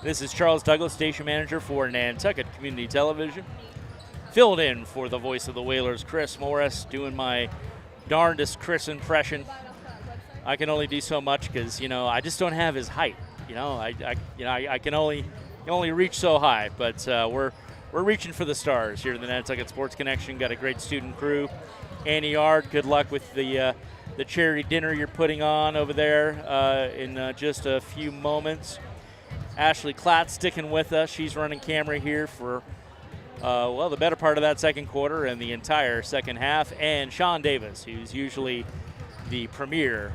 This is Charles Douglas, station manager for Nantucket Community Television. Filled in for the voice of the Whalers, Chris Morris, doing my darndest Chris impression. I can only do so much because, I just don't have his height. I can only reach so high, but we're reaching for the stars here in the Nantucket Sports Connection. Got a great student crew. Annie Yard, good luck with the charity dinner you're putting on over there in just a few moments. Ashley Klatt sticking with us. She's running camera here for, the better part of that second quarter and the entire second half. And Sean Davis, who's usually the premier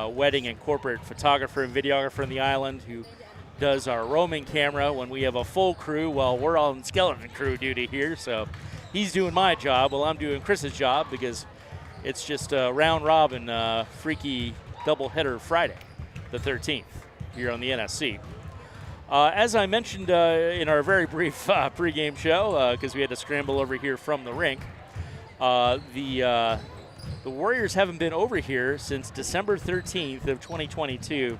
wedding and corporate photographer and videographer in the island, who does our roaming camera when we have a full crew while we're on skeleton crew duty here. So he's doing my job while I'm doing Chris's job, because it's just a round robin freaky doubleheader Friday, the 13th, here on the NSC. As I mentioned in our very brief pregame show, because we had to scramble over here from the rink, the Warriors haven't been over here since December 13th of 2022.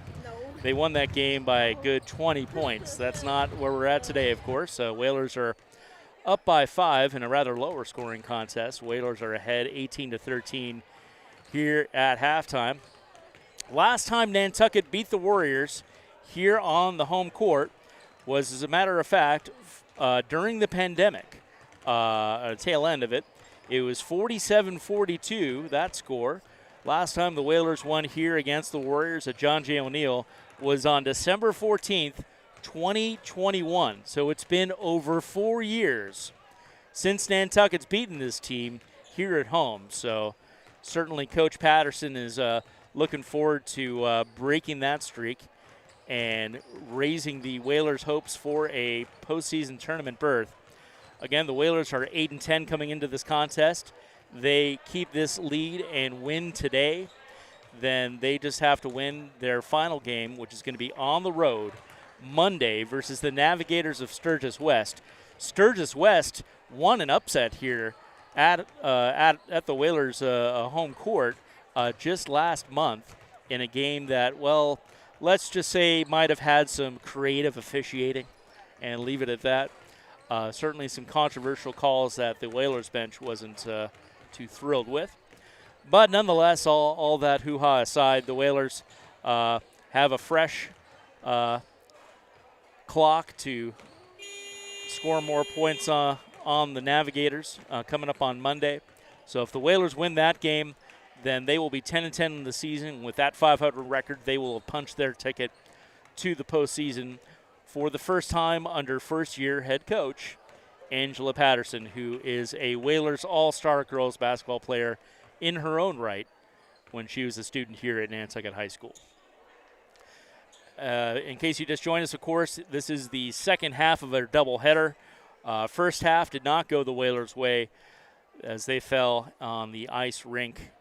They won that game by a good 20 points. That's not where we're at today, of course. Whalers are up by 5 in a rather lower scoring contest. Whalers are ahead 18-13 here at halftime. Last time Nantucket beat the Warriors here on the home court was, as a matter of fact, during the pandemic, tail end of it. It was 47-42, that score. Last time the Whalers won here against the Warriors at John J. O'Neill was on December 14th, 2021. So it's been over 4 years since Nantucket's beaten this team here at home. So certainly Coach Patterson is looking forward to breaking that streak and raising the Whalers' hopes for a postseason tournament berth. Again, the Whalers are 8-10 coming into this contest. They keep this lead and win today, then they just have to win their final game, which is going to be on the road Monday versus the Navigators of Sturgis West. Sturgis West won an upset here at the Whalers' home court just last month in a game that, well, let's just say might have had some creative officiating and leave it at that. Certainly some controversial calls that the Whalers bench wasn't too thrilled with. But nonetheless, all that hoo-ha aside, the Whalers have a fresh clock to score more points on the Navigators coming up on Monday. So if the Whalers win that game, then they will be 10-10 in the season. With that 500 record, they will have punched their ticket to the postseason for the first time under first-year head coach Angela Patterson, who is a Whalers All-Star girls basketball player in her own right when she was a student here at Nantucket High School. In case you just joined us, of course, this is the second half of a doubleheader. First half did not go the Whalers' way as they fell on the ice rink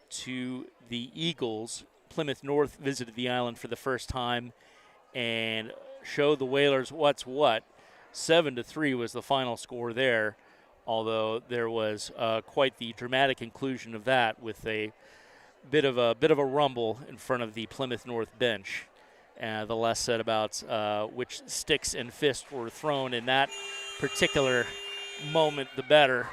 to the Eagles. Plymouth North visited the island for the first time and showed the Whalers what's what. 7-3 was the final score there, although there was quite the dramatic inclusion of that with a bit of a rumble in front of the Plymouth North bench. The less said about which sticks and fists were thrown in that particular moment, the better.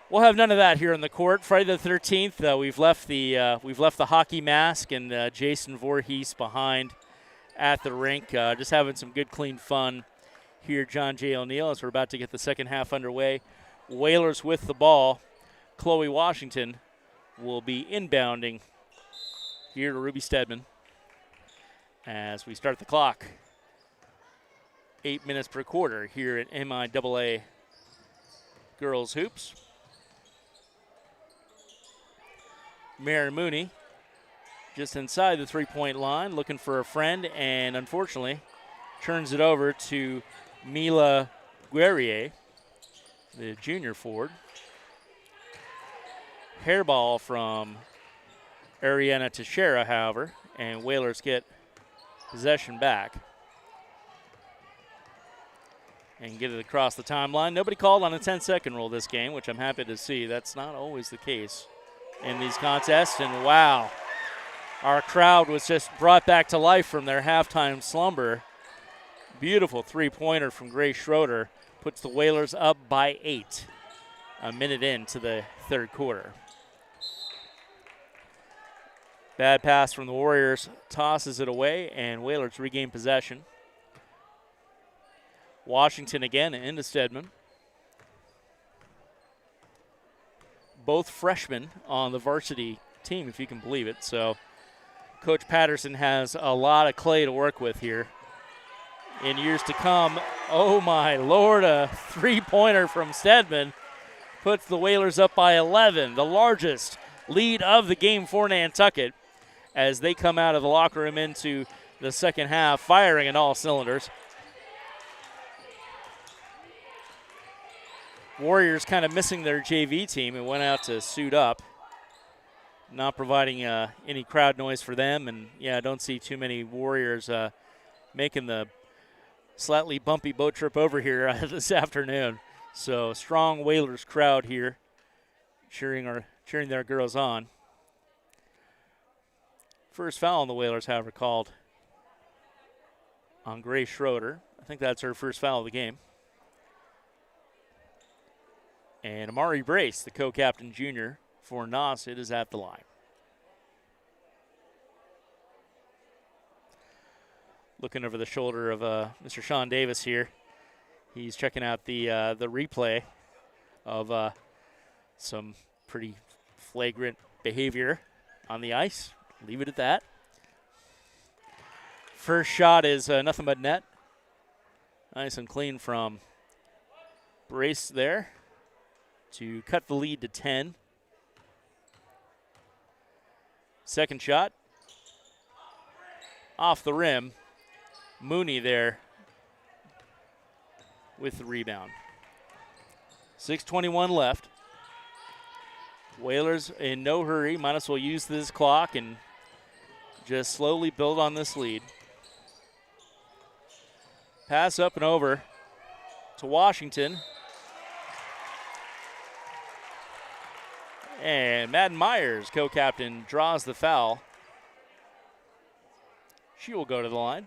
We'll have none of that here on the court. Friday the 13th, we've left the hockey mask and Jason Voorhees behind at the rink, just having some good, clean fun here, John J. O'Neill, as we're about to get the second half underway. Whalers with the ball. Chloe Washington will be inbounding here to Ruby Stedman as we start the clock. 8 minutes per quarter here at MIAA Girls Hoops. Mary Mooney just inside the three-point line, looking for a friend, and unfortunately turns it over to Mila Guerrier, the junior forward. Hairball from Ariana Teixeira, however, and Whalers get possession back. and get it across the timeline. Nobody called on a 10-second rule this game, which I'm happy to see. That's not always the case in these contests. And wow, our crowd was just brought back to life from their halftime slumber. Beautiful three-pointer from Grace Schroeder puts the Whalers up by 8 a minute into the third quarter. Bad pass from the Warriors, tosses it away, and Whalers regain possession. Washington again into Stedman. Both freshmen on the varsity team, if you can believe it. So Coach Patterson has a lot of clay to work with here in years to come. Oh my Lord, a three-pointer from Stedman puts the Whalers up by 11, the largest lead of the game for Nantucket as they come out of the locker room into the second half, firing on all cylinders. Warriors kind of missing their JV team and went out to suit up, not providing any crowd noise for them. And, yeah, I don't see too many Warriors making the slightly bumpy boat trip over here this afternoon. So strong Whalers crowd here cheering their girls on. First foul on the Whalers, however, called on Grace Schroeder. I think that's her first foul of the game. And Amari Brace, the co-captain junior for Nauset, is at the line. Looking over the shoulder of Mr. Sean Davis here. He's checking out the replay of some pretty flagrant behavior on the ice. Leave it at that. First shot is nothing but net. Nice and clean from Brace there to cut the lead to 10. Second shot off the rim. Mooney there with the rebound. 6:21 left. Whalers in no hurry. Might as well use this clock and just slowly build on this lead. Pass up and over to Washington. And Madden Myers, co-captain, draws the foul. She will go to the line.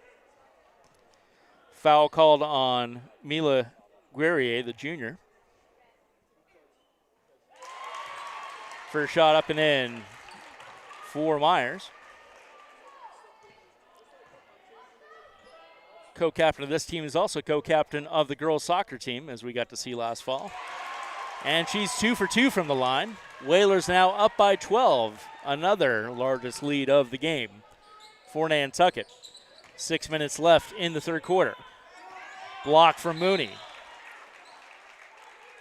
Foul called on Mila Guerrier, the junior. First shot up and in for Myers. Co-captain of this team is also co-captain of the girls soccer team, as we got to see last fall. And she's 2 for 2 from the line. Whalers now up by 12, another largest lead of the game for Nantucket. 6 minutes left in the third quarter. Block from Mooney.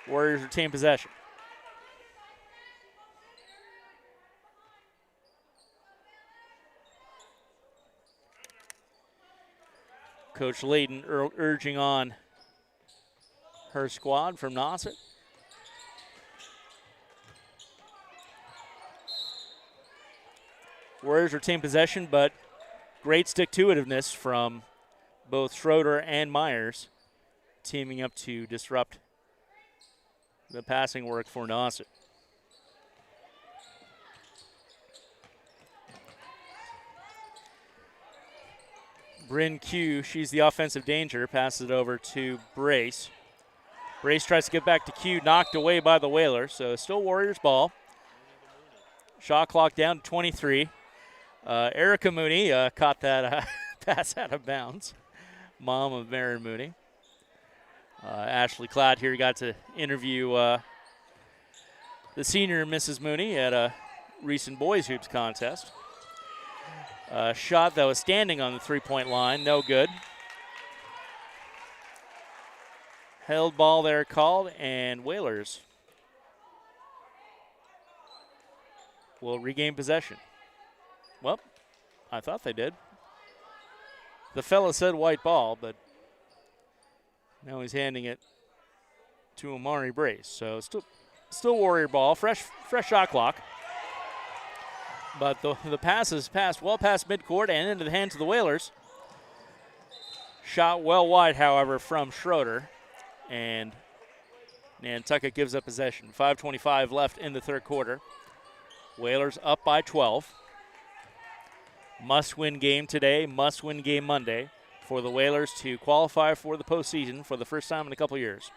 Warriors retain possession. Coach Layden urging on her squad from Nauset. Warriors retain possession, but great stick-to-itiveness from both Schroeder and Myers, teaming up to disrupt the passing work for Nauset. Bryn Q, she's the offensive danger, passes it over to Brace. Brace tries to get back to Q, knocked away by the Whalers, so still Warriors ball. Shot clock down to 23. Erica Mooney caught that pass out of bounds. Mom of Mary Mooney. Ashley Cloud here got to interview the senior Mrs. Mooney at a recent boys hoops contest. Shot that was standing on the three-point line, no good. Held ball there called, and Whalers will regain possession. Well, I thought they did. The fella said white ball, but now he's handing it to Amari Brace. So still Warrior ball, fresh shot clock. But the pass is passed well past midcourt and into the hands of the Whalers. Shot well wide, however, from Schroeder. and Nantucket gives up possession. 5:25 left in the third quarter. Whalers up by 12. Must-win game today, must-win game Monday for the Whalers to qualify for the postseason for the first time in a couple years.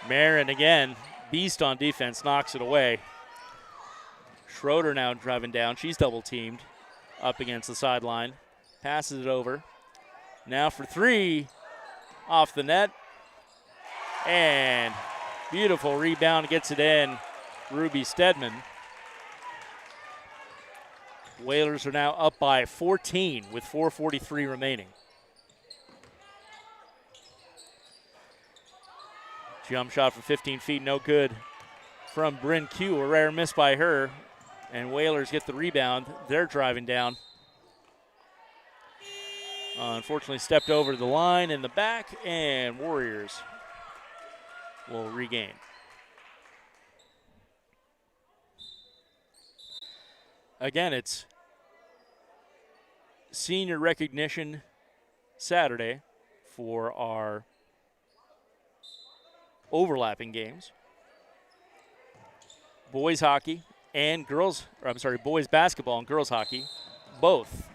Marin again, beast on defense, knocks it away. Schroeder now driving down. She's double-teamed up against the sideline. Passes it over. Now for three. Off the net. And beautiful rebound, gets it in. Ruby Stedman. Whalers are now up by 14 with 4:43 remaining. Jump shot from 15 feet, no good from Bryn Q. A rare miss by her. And Whalers get the rebound. They're driving down. Unfortunately stepped over the line in the back, and Warriors will regain. Again, it's senior recognition Saturday for our overlapping games. Boys hockey and girls, boys basketball and girls hockey, both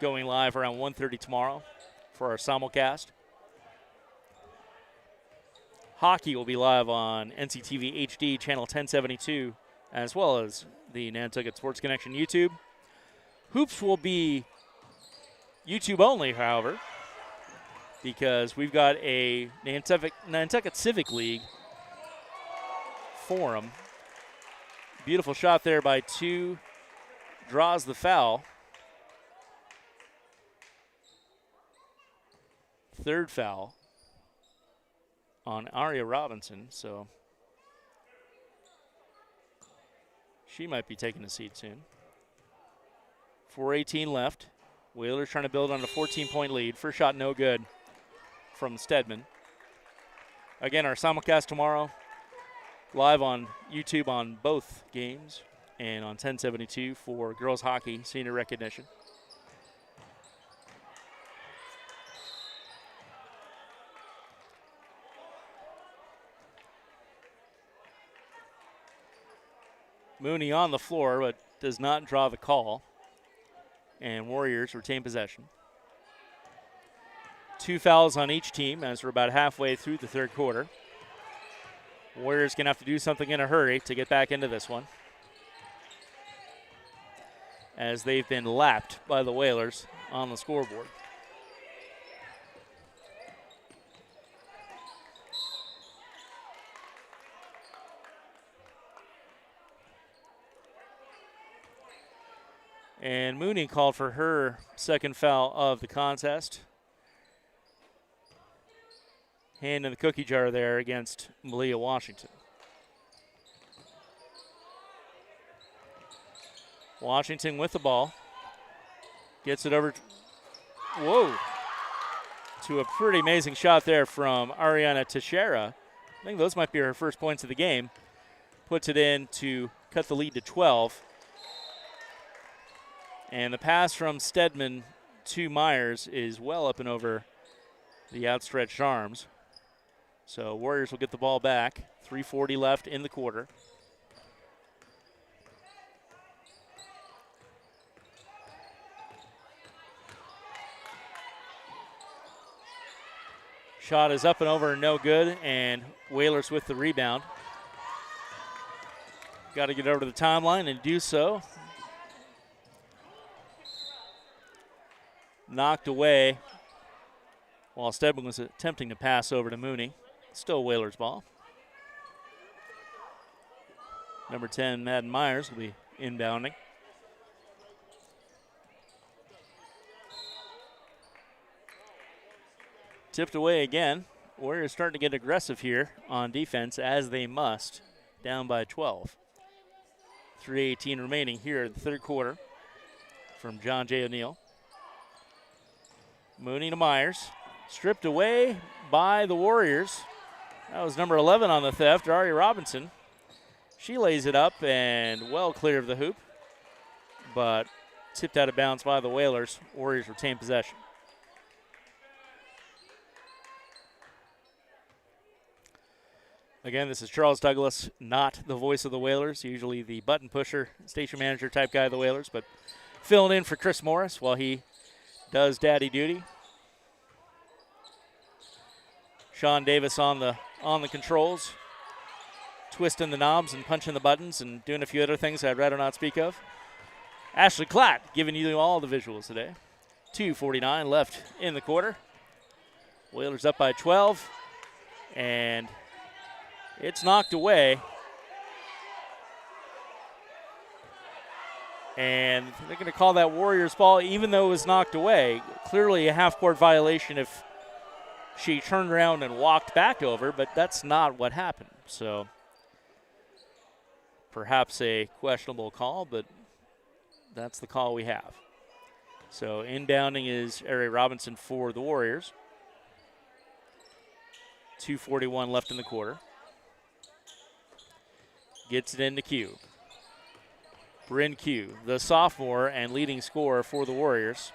going live around 1:30 tomorrow for our simulcast. Hockey will be live on NCTV HD channel 1072, as well as the Nantucket Sports Connection YouTube. Hoops will be YouTube only, however, because we've got a Nantucket Civic League forum. Beautiful shot there by two. Draws the foul. Third foul on Aria Robinson, so she might be taking a seat soon. 4:18 left. Whalers trying to build on a 14-point lead. First shot no good from Stedman. Again, our simulcast tomorrow, live on YouTube on both games and on 1072 for girls hockey senior recognition. Mooney on the floor, but does not draw the call. And Warriors retain possession. 2 fouls on each team as we're about halfway through the third quarter. Warriors going to have to do something in a hurry to get back into this one, as they've been lapped by the Whalers on the scoreboard. And Mooney called for her second foul of the contest. Hand in the cookie jar there against Malia Washington. Washington with the ball. Gets it over. To a pretty amazing shot there from Ariana Teixeira. I think those might be her first points of the game. Puts it in to cut the lead to 12. And the pass from Stedman to Myers is well up and over the outstretched arms. So Warriors will get the ball back. 3:40 left in the quarter. Shot is up and over and no good, and Whalers with the rebound. Got to get over to the timeline and do so. Knocked away while Stedman was attempting to pass over to Mooney. Still Whalers ball. Number 10, Madden Myers, will be inbounding. Tipped away again. Warriors starting to get aggressive here on defense, as they must. Down by 12. 3:18 remaining here in the third quarter from John J. O'Neill. Mooney to Myers. Stripped away by the Warriors. That was number 11 on the theft, Aria Robinson. She lays it up and well clear of the hoop, but tipped out of bounds by the Whalers. Warriors retain possession. Again, this is Charles Douglas, not the voice of the Whalers, usually the button pusher, station manager type guy of the Whalers, but filling in for Chris Morris while he does daddy duty. Sean Davis on the controls, twisting the knobs and punching the buttons and doing a few other things I'd rather not speak of. Ashley Klatt giving you all the visuals today. 2:49 left in the quarter. Whalers up by 12, and it's knocked away. And they're going to call that Warriors ball, even though it was knocked away. Clearly a half-court violation if she turned around and walked back over, but that's not what happened. So perhaps a questionable call, but that's the call we have. So inbounding is Ari Robinson for the Warriors. 2:41 left in the quarter. Gets it into Q. Bryn Q, the sophomore and leading scorer for the Warriors.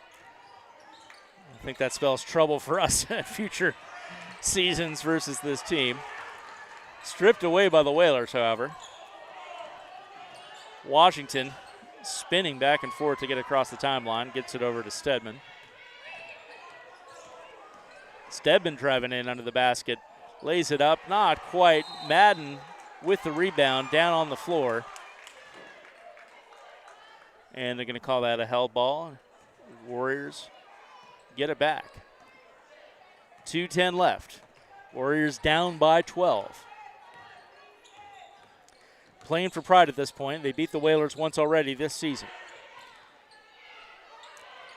I think that spells trouble for us at future seasons versus this team. Stripped away by the Whalers, however. Washington spinning back and forth to get across the timeline. Gets it over to Stedman. Stedman driving in under the basket. Lays it up, not quite. Madden with the rebound down on the floor. And they're going to call that a held ball. Warriors get it back. 2:10 left. Warriors down by 12. Playing for pride at this point. They beat the Whalers once already this season.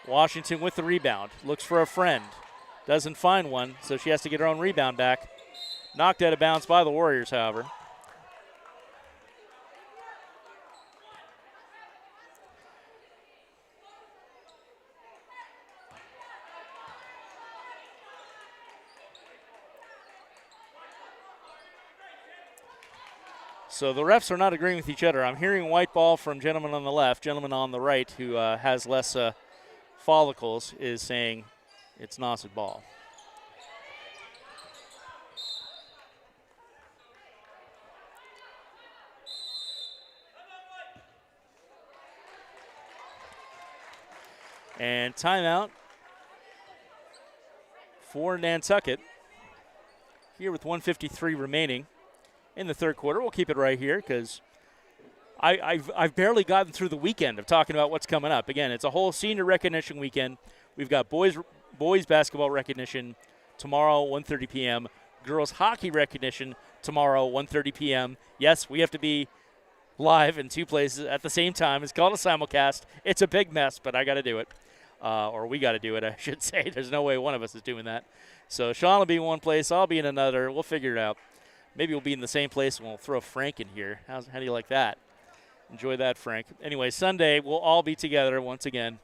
Washington with the rebound. Looks for a friend. Doesn't find one, so she has to get her own rebound back. Knocked out of bounds by the Warriors, however. So the refs are not agreeing with each other. I'm hearing white ball from gentleman on the left. Gentleman on the right, who has less follicles, is saying it's Nauset ball. And timeout for Nantucket here with 1:53 remaining in the third quarter. We'll keep it right here because I've barely gotten through the weekend of talking about what's coming up. Again, it's a whole senior recognition weekend. We've got boys basketball recognition tomorrow, 1:30 p.m. Girls hockey recognition tomorrow, 1:30 p.m. Yes, we have to be live in two places at the same time. It's called a simulcast. It's a big mess, but I got to do it. Or we got to do it, I should say. There's no way one of us is doing that. So Sean will be in one place. I'll be in another. We'll figure it out. Maybe we'll be in the same place and we'll throw Frank in here. How do you like that? Enjoy that, Frank. Anyway, Sunday we'll all be together once again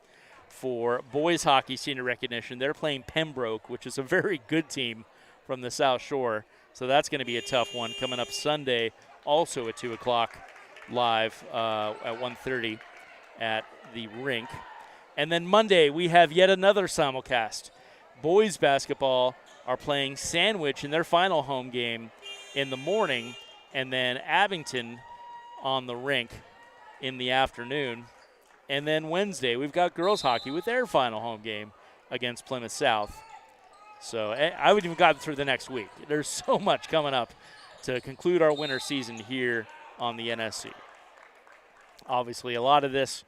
for boys hockey senior recognition. They're playing Pembroke, which is a very good team from the South Shore. So that's going to be a tough one coming up Sunday, also at 2 o'clock live at 1:30 at the rink. And then Monday we have yet another simulcast. Boys basketball are playing Sandwich in their final home game in the morning, and then Abington on the rink in the afternoon. And then Wednesday, we've got girls hockey with their final home game against Plymouth South. So I haven't even gotten through the next week. There's so much coming up to conclude our winter season here on the NSC. Obviously, a lot of this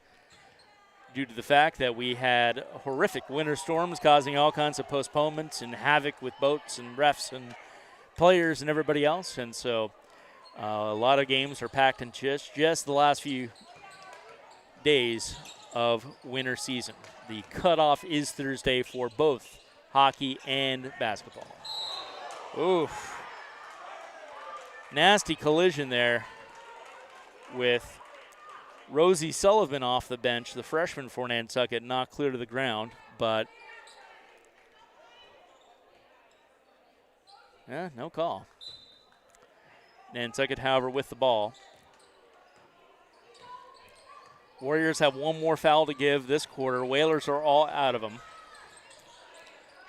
due to the fact that we had horrific winter storms causing all kinds of postponements and havoc with boats and refs and players and everybody else. And so a lot of games are packed in just the last few days of winter season. The cutoff is Thursday for both hockey and basketball. Oof. Nasty collision there with Rosie Sullivan off the bench, the freshman for Nantucket, not clear to the ground, but no call. Nantucket, however, with the ball. Warriors have one more foul to give this quarter. Whalers are all out of them.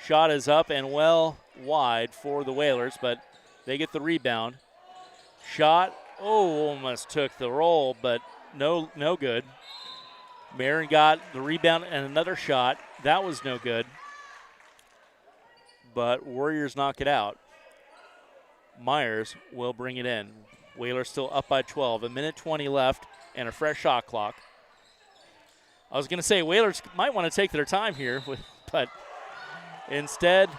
Shot is up and well wide for the Whalers, but they get the rebound. Shot, almost took the roll, but no good. Marin got the rebound and another shot. That was no good. But Warriors knock it out. Myers will bring it in. Whalers still up by 12. A minute 20 left and a fresh shot clock. I was going to say Whalers might want to take their time here, but instead,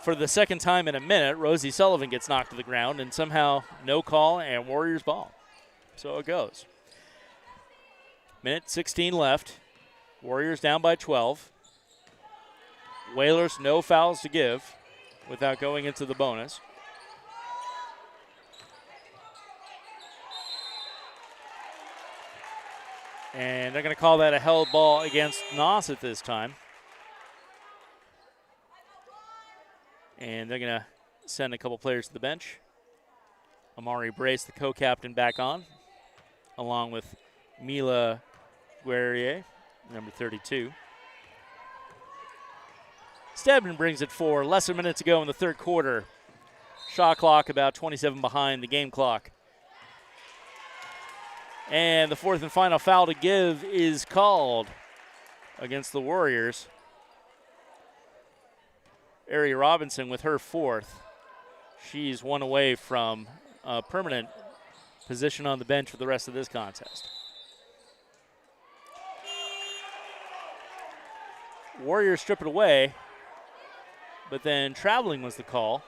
for the second time in a minute, Rosie Sullivan gets knocked to the ground, and somehow no call and Warriors ball. So it goes. Minute 16 left. Warriors down by 12. Whalers no fouls to give without going into the bonus. And they're going to call that a held ball against Nauset this time. And they're going to send a couple players to the bench. Amari Brace, the co-captain, back on, along with Mila Guerrier, number 32. Stedman brings it forward. Less than a minute to go in the third quarter. Shot clock about 27 behind the game clock. And the fourth and final foul to give is called against the Warriors. Ari Robinson with her fourth. She's one away from a permanent position on the bench for the rest of this contest. Warriors strip it away, but then traveling was the call.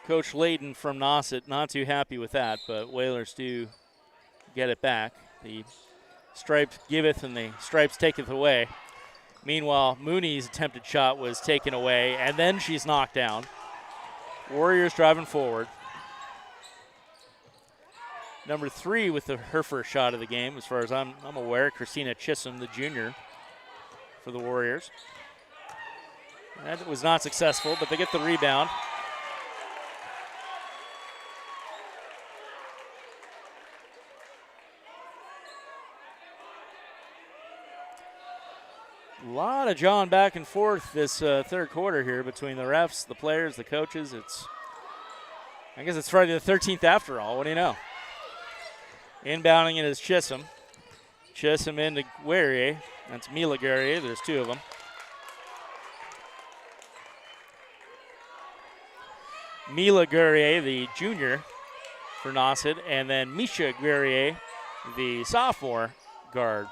Coach Layton from Nauset not too happy with that, but Whalers do get it back. The stripes giveth and the stripes taketh away. Meanwhile, Mooney's attempted shot was taken away, and then she's knocked down. Warriors driving forward. Number 3 with her first shot of the game, as far as I'm aware, Christina Chisholm, the junior, for the Warriors. That was not successful, but they get the rebound. A lot of jawing back and forth this third quarter here between the refs, the players, the coaches. I guess it's Friday the 13th after all. What do you know? Inbounding it is Chisholm. Chisholm into Guerrier. That's Mila Guerrier. There's two of them. Mila Guerrier, the junior for Nauset, and then Misha Guerrier, the sophomore guard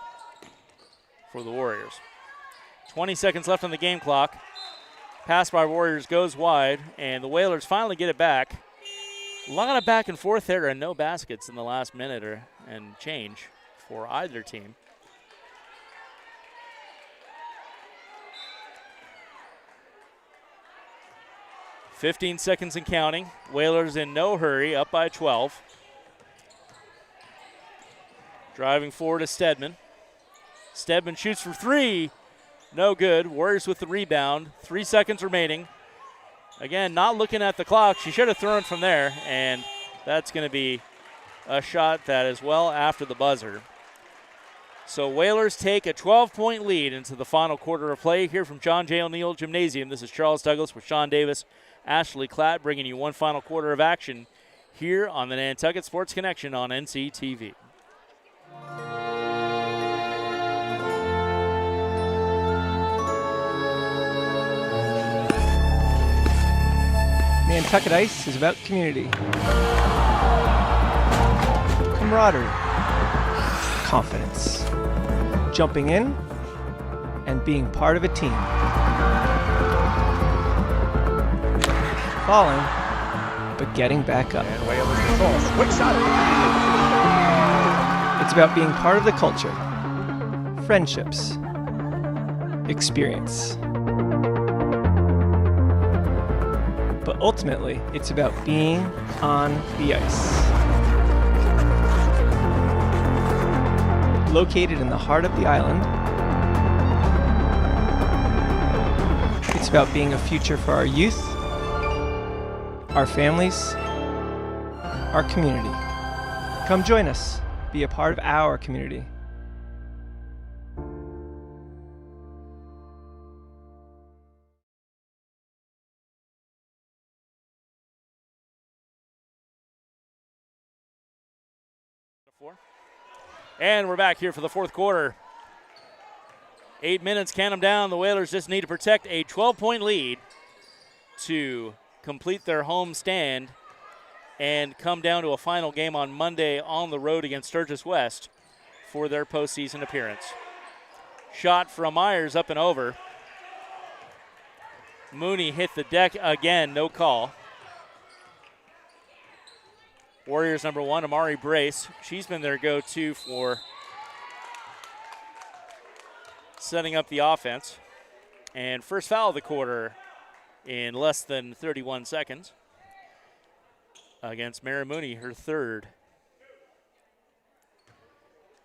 for the Warriors. 20 seconds left on the game clock. Pass by Warriors goes wide, and the Whalers finally get it back. A lot of back and forth there, and no baskets in the last minute and change for either team. .15 seconds and counting. Whalers in no hurry, up by 12. Driving forward to Stedman. Stedman shoots for three. No good. Warriors with the rebound. 3 seconds remaining. Again, not looking at the clock. She should have thrown from there, and that's going to be a shot that is well after the buzzer. So Whalers take a 12-point lead into the final quarter of play here from John J. O'Neill Gymnasium. This is Charles Douglas with Sean Davis, Ashley Klatt, bringing you one final quarter of action here on the Nantucket Sports Connection on NCTV. Nantucket Ice is about community, camaraderie, confidence, jumping in, and being part of a team. Falling, but getting back up. And Whalers control. Quick shot. It's about being part of the culture, friendships, experience. But ultimately, it's about being on the ice. Located in the heart of the island, It's about being a future for our youth, our families, our community. Come join us. Be a part of our community. And we're back here for the fourth quarter. 8 minutes, count them down. The Whalers just need to protect a 12-point lead to complete their home stand and come down to a final game on Monday on the road against Sturgis West for their postseason appearance. Shot from Myers up and over. Mooney hit the deck again, no call. Warriors number 1, Amari Brace. She's been their go-to for setting up the offense. And first foul of the quarter in less than 31 seconds against Mara Mooney, her third.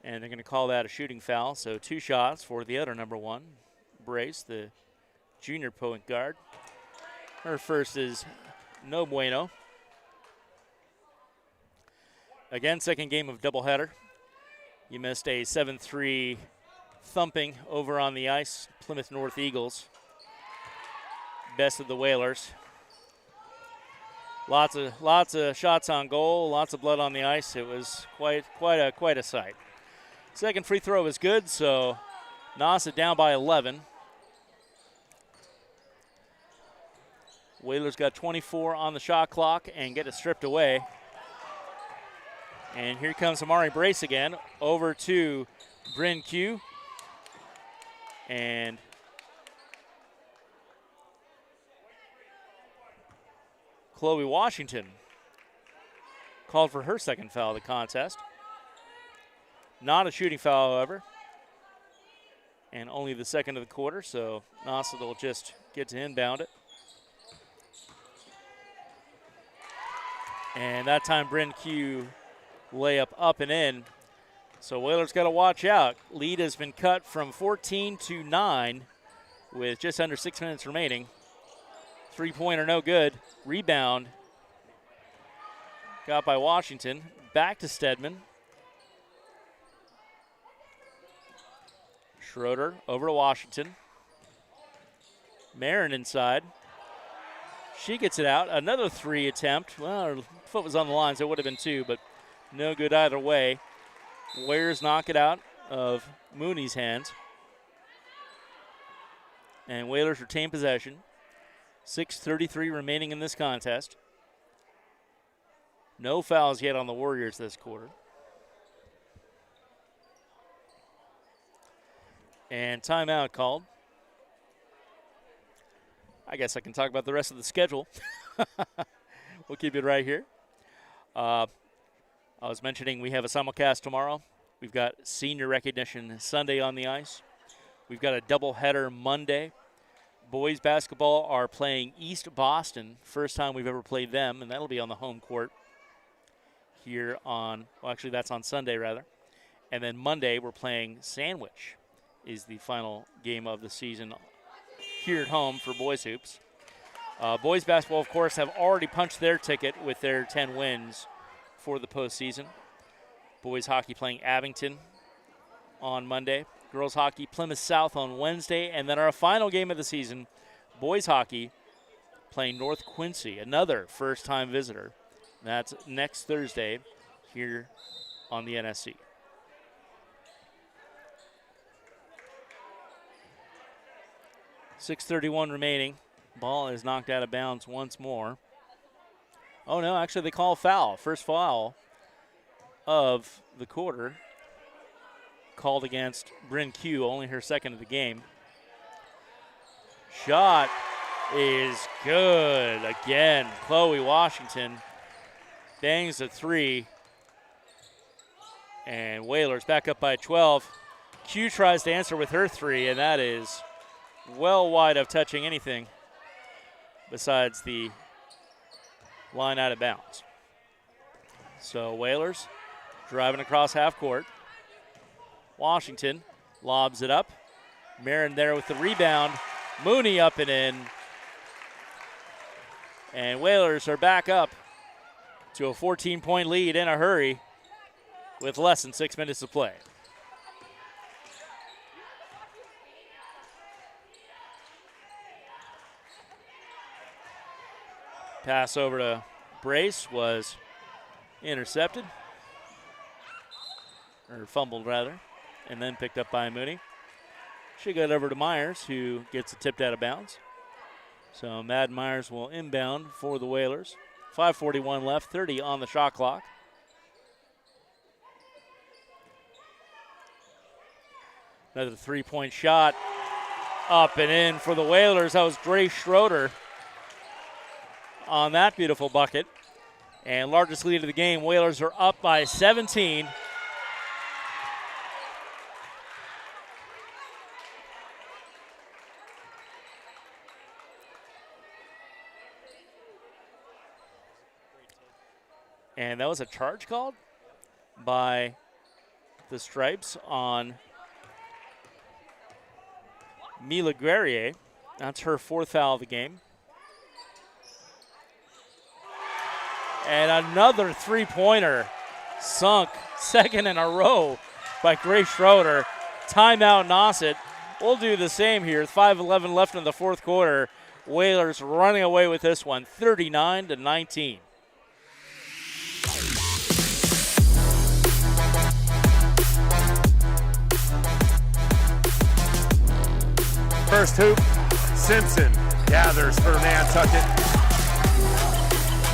And they're going to call that a shooting foul, so 2 shots for the other number 1, Brace, the junior point guard. Her first is no bueno. Again, second game of doubleheader. You missed a 7-3 thumping over on the ice, Plymouth North Eagles. Best of the Whalers. Lots of shots on goal, lots of blood on the ice. It was quite a sight. Second free throw is good, so Nauset down by 11. Whalers got 24 on the shot clock and get it stripped away. And here comes Amari Brace again, over to Bryn Q. And Chloe Washington called for her second foul of the contest. Not a shooting foul, however. And only the second of the quarter, so Nauset will just get to inbound it. And that time Bryn Q layup up and in. So Whalers got to watch out. Lead has been cut from 14 to 9 with just under 6 minutes remaining. 3-pointer no good. Rebound got by Washington. Back to Stedman. Schroeder over to Washington. Marin inside. She gets it out. Another 3 attempt. Well, her foot was on the line, so it would have been 2, but no good either way. Warriors knock it out of Mooney's hands. And Whalers retain possession. 6:33 remaining in this contest. No fouls yet on the Warriors this quarter. And timeout called. I guess I can talk about the rest of the schedule. We'll keep it right here. I was mentioning we have a simulcast tomorrow. We've got senior recognition Sunday on the ice. We've got a doubleheader Monday. Boys basketball are playing East Boston. First time we've ever played them, and that'll be on the home court here on, well, actually that's on Sunday rather. And then Monday we're playing Sandwich is the final game of the season here at home for boys hoops. Boys basketball, of course, have already punched their ticket with their 10 wins for the postseason. Boys hockey playing Abington on Monday. Girls hockey, Plymouth South on Wednesday. And then our final game of the season, boys hockey playing North Quincy, another first-time visitor. That's next Thursday here on the NSC. .6:31 remaining. Ball is knocked out of bounds once more. Oh, no, actually they call a foul. First foul of the quarter called against Bryn Q, only her second of the game. Shot is good. Again, Chloe Washington bangs a 3. And Whalers back up by 12. Q tries to answer with her 3, and that is well wide of touching anything besides the line out of bounds. So Whalers driving across half court. Washington lobs it up. Marin there with the rebound. Mooney up and in. And Whalers are back up to a 14-point lead in a hurry with less than 6 minutes to play. Pass over to Brace was intercepted, or fumbled rather, and then picked up by Mooney. Should get over to Myers, who gets it tipped out of bounds. So Madden Myers will inbound for the Whalers. 5:41 left, 30 on the shot clock. Another three-point shot up and in for the Whalers. That was Grace Schroeder on that beautiful bucket. And largest lead of the game, Whalers are up by 17. And that was a charge called by the Stripes on Mila Guerrier. That's her fourth foul of the game. And another three-pointer sunk, second in a row by Grace Schroeder. Timeout Nauset. We'll do the same here. 5:11 left in the fourth quarter. Whalers running away with this one, 39-19. First hoop, Simpson gathers for Nantucket.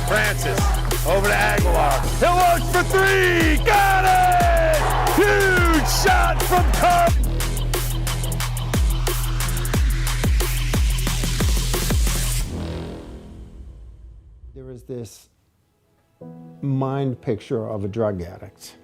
Francis over to Aguilar. He'll look for three. Got it! Huge shot from Cup. There is this mind picture of a drug addict.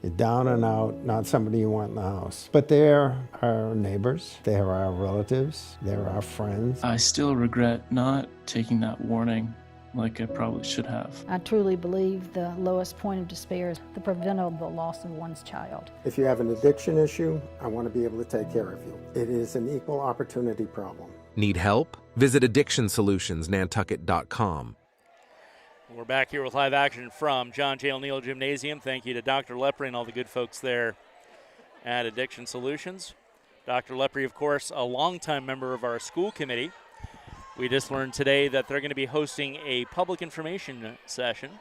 You're down and out, not somebody you want in the house. But they're our neighbors, they're our relatives, they're our friends. I still regret not taking that warning like I probably should have. I truly believe the lowest point of despair is the preventable loss of one's child. If you have an addiction issue, I want to be able to take care of you. It is an equal opportunity problem. Need help? Visit addictionsolutionsnantucket.com. We're back here with live action from John J. O'Neill Gymnasium. Thank you to Dr. Lepre and all the good folks there at Addiction Solutions. Dr. Lepre, of course, a longtime member of our school committee. We just learned today that they're going to be hosting a public information session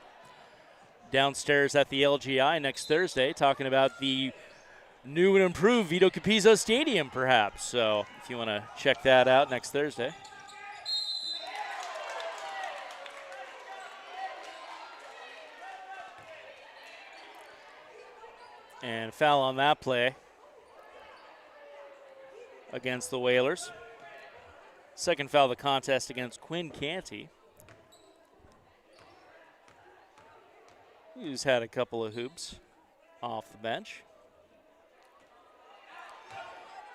downstairs at the LGI next Thursday, talking about the new and improved Vito Capizzo Stadium, perhaps. So if you want to check that out next Thursday. And foul on that play against the Whalers. Second foul of the contest against Quinn Canty, who's had a couple of hoops off the bench.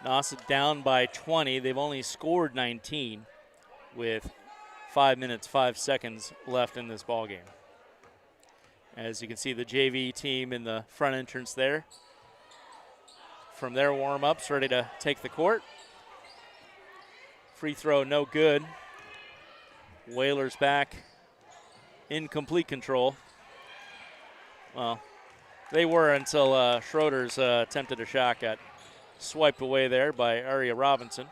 Nauset down by 20. They've only scored 19 with 5 minutes, 5 seconds left in this ballgame. As you can see, the JV team in the front entrance there from their warm-ups, ready to take the court. Free throw, no good. Whalers back in complete control. Well, they were until Schroeder's attempted a shot got swiped away there by Aria Robinson.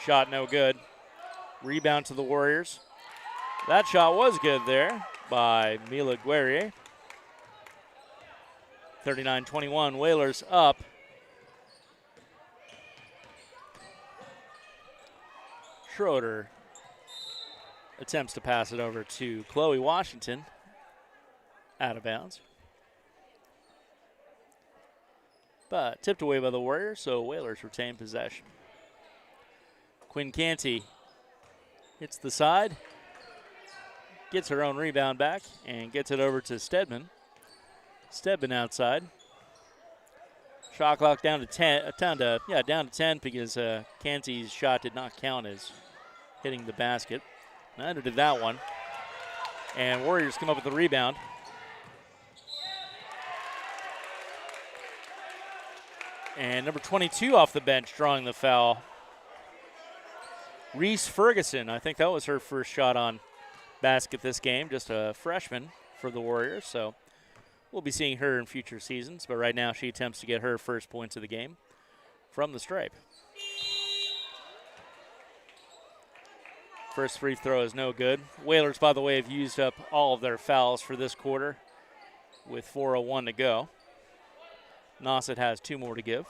Shot no good. Rebound to the Warriors. That shot was good there by Mila Guerrier. 39-21, Whalers up. Schroeder attempts to pass it over to Chloe Washington. Out of bounds. But tipped away by the Warriors, so Whalers retain possession. Quinn Canty hits the side. Gets her own rebound back and gets it over to Stedman. Stedman outside. Shot clock down to 10. Down to 10 because Canty's shot did not count as hitting the basket. Neither did that one. And Warriors come up with the rebound. And number 22 off the bench drawing the foul. Reese Ferguson, I think that was her first shot on basket this game, just a freshman for the Warriors. So we'll be seeing her in future seasons, but right now she attempts to get her first points of the game from the stripe. First free throw is no good. Whalers, by the way, have used up all of their fouls for this quarter with 4:01 to go. Nauset has 2 more to give.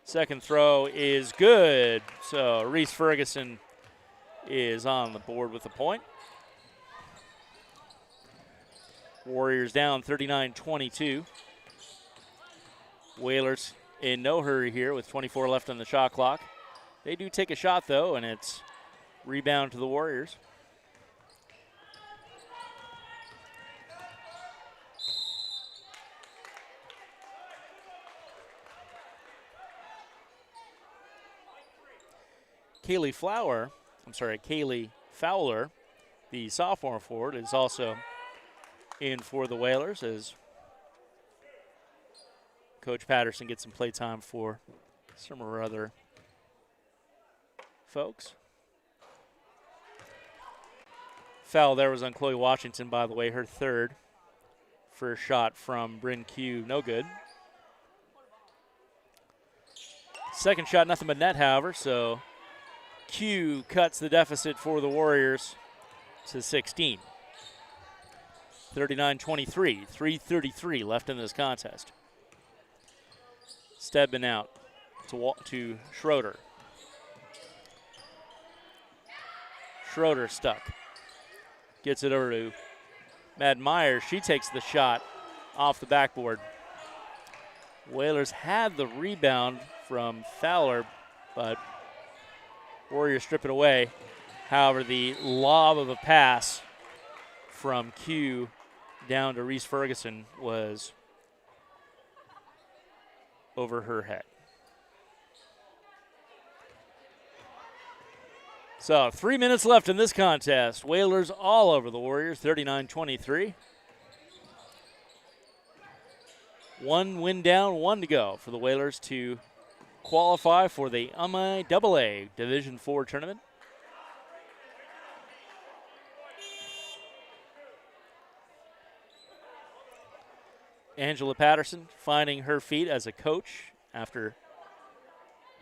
Second throw is good. So Reese Ferguson is on the board with a point. Warriors down 39-22. Whalers in no hurry here with 24 left on the shot clock. They do take a shot, though, and it's rebound to the Warriors. Kaylee Fowler, the sophomore forward, is also in for the Whalers as Coach Patterson gets some play time for some of our other folks. Foul there was on Chloe Washington, by the way, her third. First shot from Bryn Q, no good. Second shot, nothing but net, however, so Q cuts the deficit for the Warriors to 16. 39-23, 3:33 left in this contest. Stedman out to Schroeder. Schroeder stuck. Gets it over to Mad Myers. She takes the shot off the backboard. Whalers had the rebound from Fowler, but Warriors strip it away. However, the lob of a pass from Q down to Reese Ferguson was over her head. So 3 minutes left in this contest. Whalers all over the Warriors, 39-23. 1 win down, 1 to go for the Whalers to qualify for the MIAA Division IV tournament. Angela Patterson finding her feet as a coach after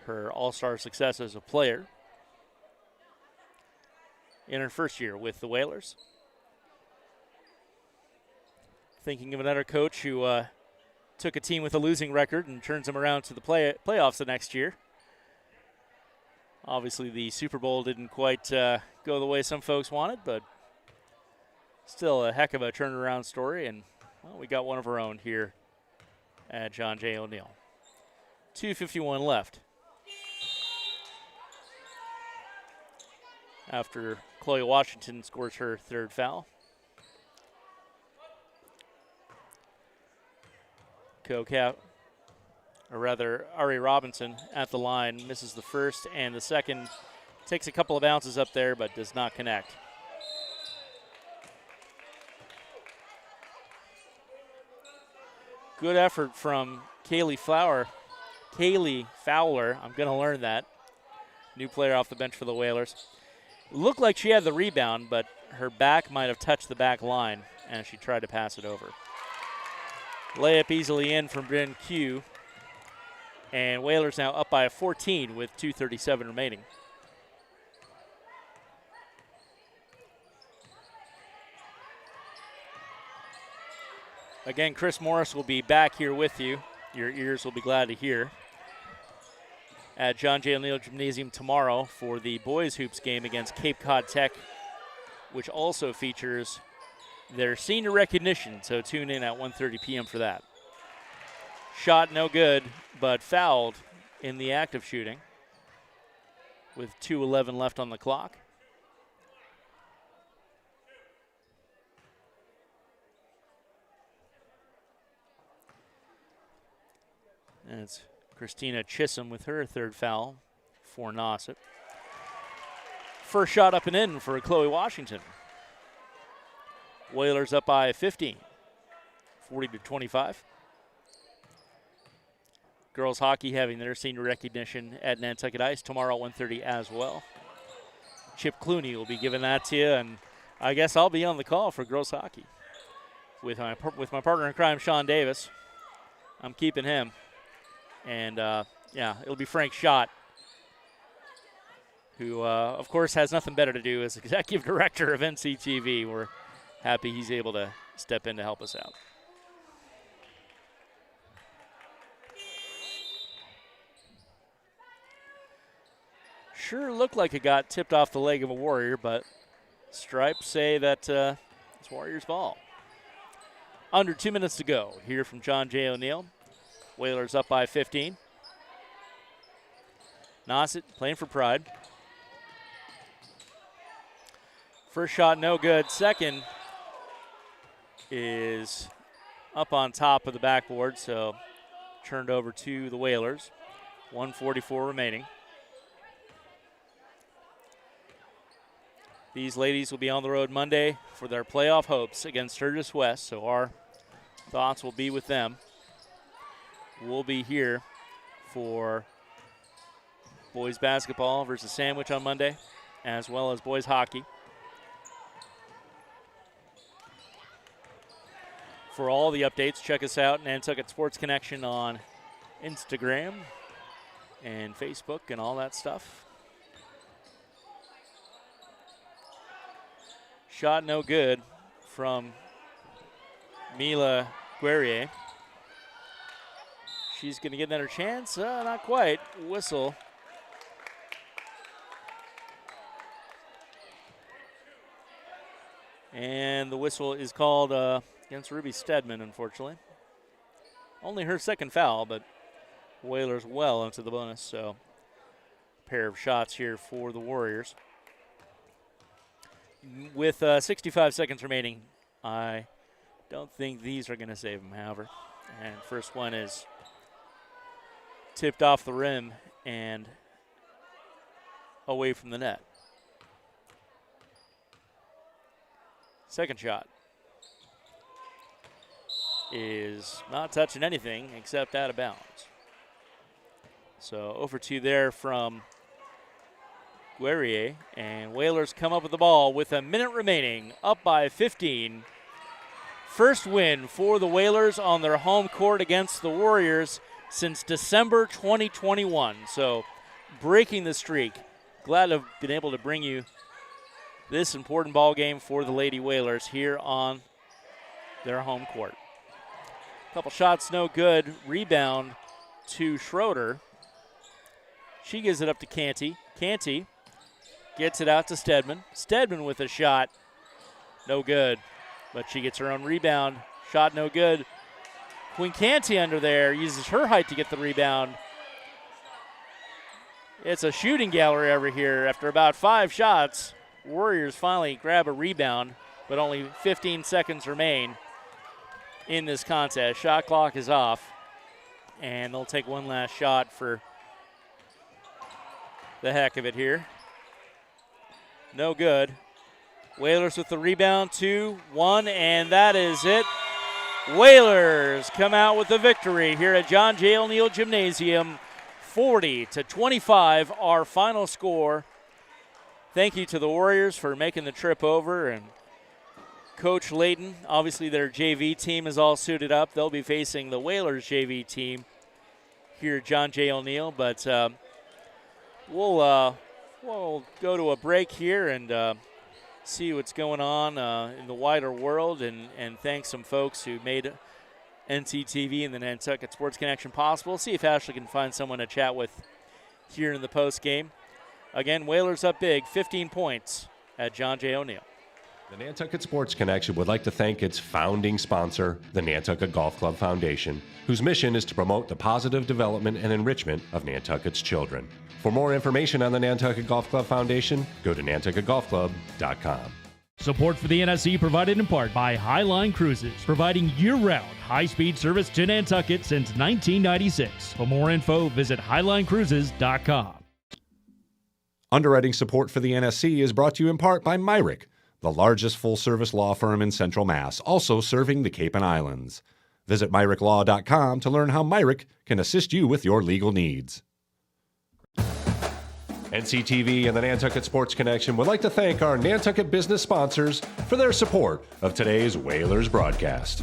her all-star success as a player in her first year with the Whalers. Thinking of another coach who took a team with a losing record and turns them around to the playoffs the next year. Obviously, the Super Bowl didn't quite go the way some folks wanted, but still a heck of a turnaround story, and well, we got one of our own here at John J. O'Neill. 2:51 left. After Chloe Washington scores her third foul. Ari Robinson at the line misses the first and the second. Takes a couple of bounces up there, but does not connect. Good effort from Kaylee Fowler. I'm going to learn that. New player off the bench for the Whalers. Looked like she had the rebound, but her back might have touched the back line, and she tried to pass it over. Layup easily in from Bryn Q. And Whalers now up by a 14 with 2:37 remaining. Again, Chris Morris will be back here with you. Your ears will be glad to hear. At John J. O'Neill Gymnasium tomorrow for the boys hoops game against Cape Cod Tech, which also features their senior recognition, so tune in at 1:30 p.m. for that. Shot no good, but fouled in the act of shooting with 2:11 left on the clock. And it's Christina Chisholm with her third foul for Nauset. First shot up and in for Chloe Washington. Whalers up by 15. 40-25. Girls hockey having their senior recognition at Nantucket Ice tomorrow at 1:30 as well. Chip Clooney will be giving that to you, and I guess I'll be on the call for girls hockey with my partner in crime, Sean Davis. I'm keeping him. And, it'll be Frank Schott, who, of course, has nothing better to do as executive director of NCTV. We're happy he's able to step in to help us out. Sure looked like it got tipped off the leg of a Warrior, but stripes say that it's Warriors' ball. Under 2 minutes to go here from John J. O'Neill. Whalers up by 15. Nauset playing for Pride. First shot, no good. Second is up on top of the backboard, so turned over to the Whalers. 1:44 remaining. These ladies will be on the road Monday for their playoff hopes against Sturgis West, so our thoughts will be with them. We'll be here for boys basketball versus Sandwich on Monday, as well as boys hockey. For all the updates, check us out, Nantucket Sports Connection on Instagram and Facebook and all that stuff. Shot no good from Mila Guerrier. She's going to get another chance. Not quite. Whistle. And the whistle is called against Ruby Stedman, unfortunately. Only her second foul, but Whalers well into the bonus. So a pair of shots here for the Warriors. With 65 seconds remaining, I don't think these are going to save them, however. And first one is tipped off the rim and away from the net. Second shot is not touching anything except out of bounds. So 0 for 2 there from Guerrier, and Whalers come up with the ball with a minute remaining, up by 15. First win for the Whalers on their home court against the Warriors since December 2021. So breaking the streak. Glad to have been able to bring you this important ball game for the Lady Whalers here on their home court. Couple shots, no good. Rebound to Schroeder. She gives it up to Canty. Canty gets it out to Stedman. Stedman with a shot. No good. But she gets her own rebound. Shot no good. Queen Canty under there uses her height to get the rebound. It's a shooting gallery over here. After about 5 shots, Warriors finally grab a rebound, but only 15 seconds remain in this contest. Shot clock is off, and they'll take one last shot for the heck of it here. No good. Whalers with the rebound, 2-1, and that is it. Whalers come out with the victory here at John J. O'Neill Gymnasium. 40-25, our final score. Thank you to the Warriors for making the trip over, and Coach Layton. Obviously, their JV team is all suited up. They'll be facing the Whalers JV team here at John J. O'Neill, but we'll go to a break here and see what's going on in the wider world, and thank some folks who made NCTV and the Nantucket Sports Connection possible. See if Ashley can find someone to chat with here in the post game. Again, Whalers up big, 15 points at John J. O'Neill. The Nantucket Sports Connection would like to thank its founding sponsor, the Nantucket Golf Club Foundation, whose mission is to promote the positive development and enrichment of Nantucket's children. For more information on the Nantucket Golf Club Foundation, go to nantucketgolfclub.com. Support for the NSC provided in part by Highline Cruises, providing year-round high-speed service to Nantucket since 1996. For more info, visit highlinecruises.com. Underwriting support for the NSC is brought to you in part by Myrick, the largest full-service law firm in Central Mass, also serving the Cape and Islands. Visit myriclaw.com to learn how Myrick can assist you with your legal needs. NCTV and the Nantucket Sports Connection would like to thank our Nantucket business sponsors for their support of today's Whalers broadcast.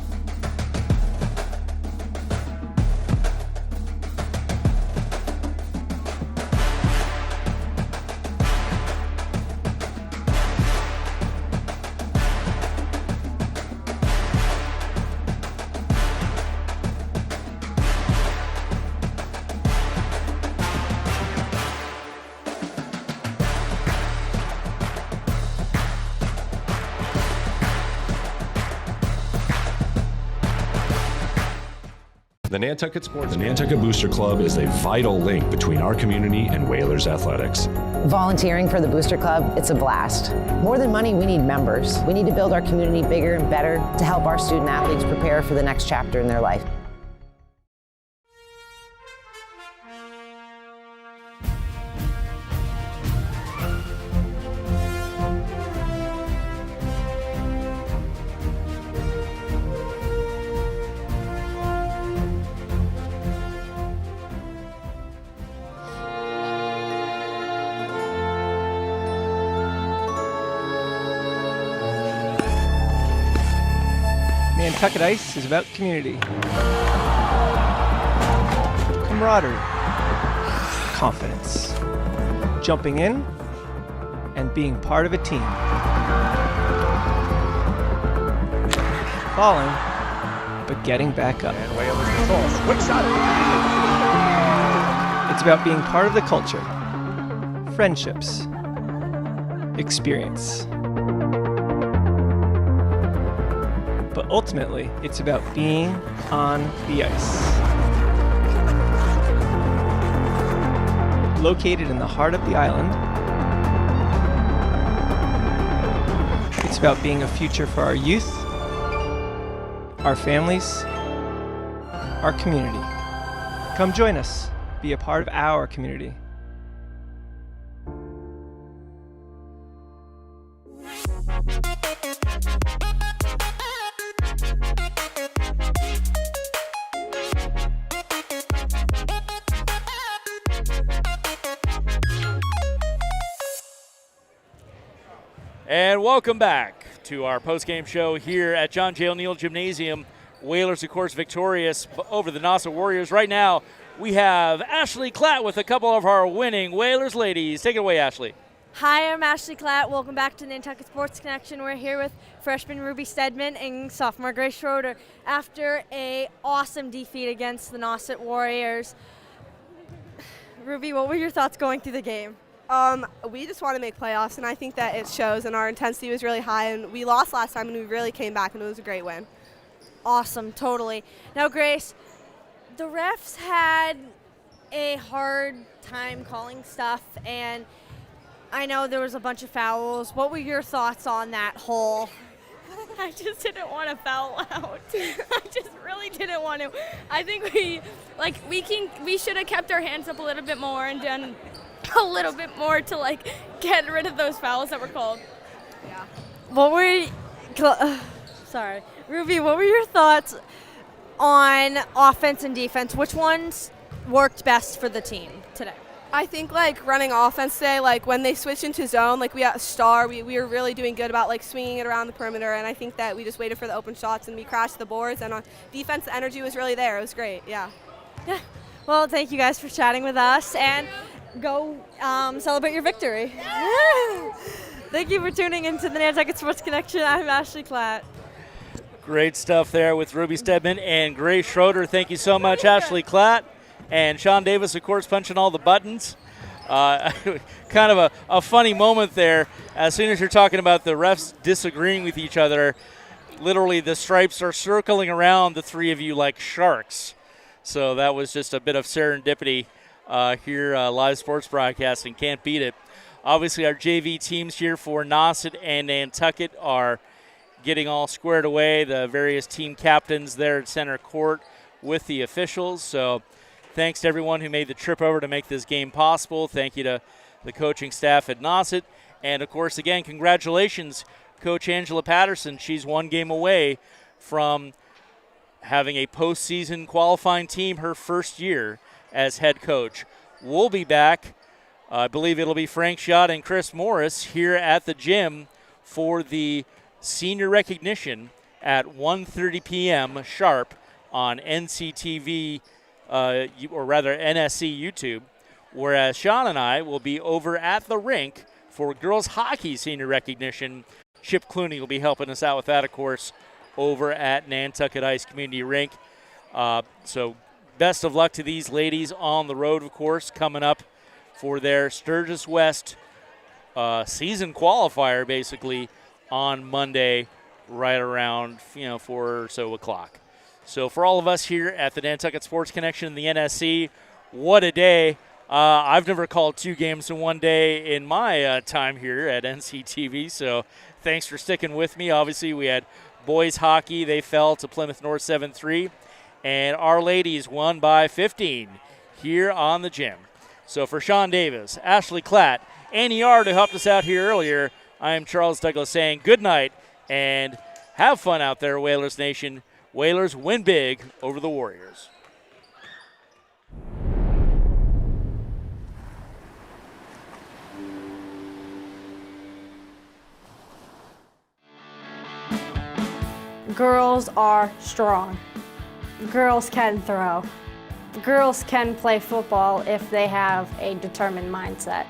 The Nantucket Booster Club is a vital link between our community and Whalers athletics. Volunteering for the Booster Club, it's a blast. More than money, we need members. We need to build our community bigger and better to help our student athletes prepare for the next chapter in their life. Nantucket Ice is about community, camaraderie, confidence, jumping in, and being part of a team. Falling, but getting back up. And Whalers controls. Quick shot. It's about being part of the culture, friendships, experience. But ultimately, it's about being on the ice. Located in the heart of the island, it's about being a future for our youth, our families, our community. Come join us, be a part of our community. And welcome back to our post-game show here at John J. O'Neill Gymnasium. Whalers, of course, victorious over the Nauset Warriors. Right now, we have Ashley Klatt with a couple of our winning Whalers ladies. Take it away, Ashley. Hi, I'm Ashley Klatt. Welcome back to Nantucket Sports Connection. We're here with freshman Ruby Stedman and sophomore Grace Schroeder after a awesome defeat against the Nauset Warriors. Ruby, what were your thoughts going through the game? We just want to make playoffs, and I think that it shows, and our intensity was really high, and we lost last time, and we really came back, and it was a great win. Awesome, totally. Now, Grace, the refs had a hard time calling stuff, and I know there was a bunch of fouls. What were your thoughts on that whole? I just didn't want to foul out. I just really didn't want to. I think we should have kept our hands up a little bit more and done a little bit more to get rid of those fouls that were called. Yeah. What were sorry, Ruby, what were your thoughts on offense and defense? Which ones worked best for the team today? I think running offense today, when they switched into zone, we had a star, we were really doing good about swinging it around the perimeter, and I think that we just waited for the open shots and we crashed the boards, and on defense the energy was really there. It was great, yeah. Well, thank you guys for chatting with us, and go celebrate your victory. Thank you for tuning into the Nantucket Sports Connection. I'm Ashley Klatt. Great stuff there with Ruby Stedman and Grace Schroeder. Thank you so much, Ashley Klatt. And Sean Davis, of course, punching all the buttons. Kind of a funny moment there. As soon as you're talking about the refs disagreeing with each other, literally the stripes are circling around the three of you like sharks. So that was just a bit of serendipity here, live sports broadcasting. Can't beat it. Obviously, our JV teams here for Nauset and Nantucket are getting all squared away. The various team captains there at center court with the officials. So thanks to everyone who made the trip over to make this game possible. Thank you to the coaching staff at Nauset. And, of course, again, congratulations, Coach Angela Patterson. She's one game away from having a postseason qualifying team her first year as head coach. We'll be back. I believe it'll be Frank Schott and Chris Morris here at the gym for the senior recognition at 1:30 p.m. sharp on NCTV, or rather NSC YouTube, whereas Sean and I will be over at the rink for girls hockey senior recognition. Chip Clooney will be helping us out with that, of course, over at Nantucket Ice Community Rink. So best of luck to these ladies on the road, of course, coming up for their Sturgis West season qualifier, basically, on Monday, right around 4 or so o'clock. So for all of us here at the Nantucket Sports Connection in the NSC, what a day. I've never called 2 games in one day in my time here at NCTV, so thanks for sticking with me. Obviously, we had boys hockey. They fell to Plymouth North 7-3, and our ladies won by 15 here on the gym. So for Sean Davis, Ashley Klatt, Annie Yard, who helped us out here earlier, I am Charles Douglas saying good night and have fun out there, Whalers Nation. Whalers win big over the Warriors. Girls are strong. Girls can throw. Girls can play football if they have a determined mindset.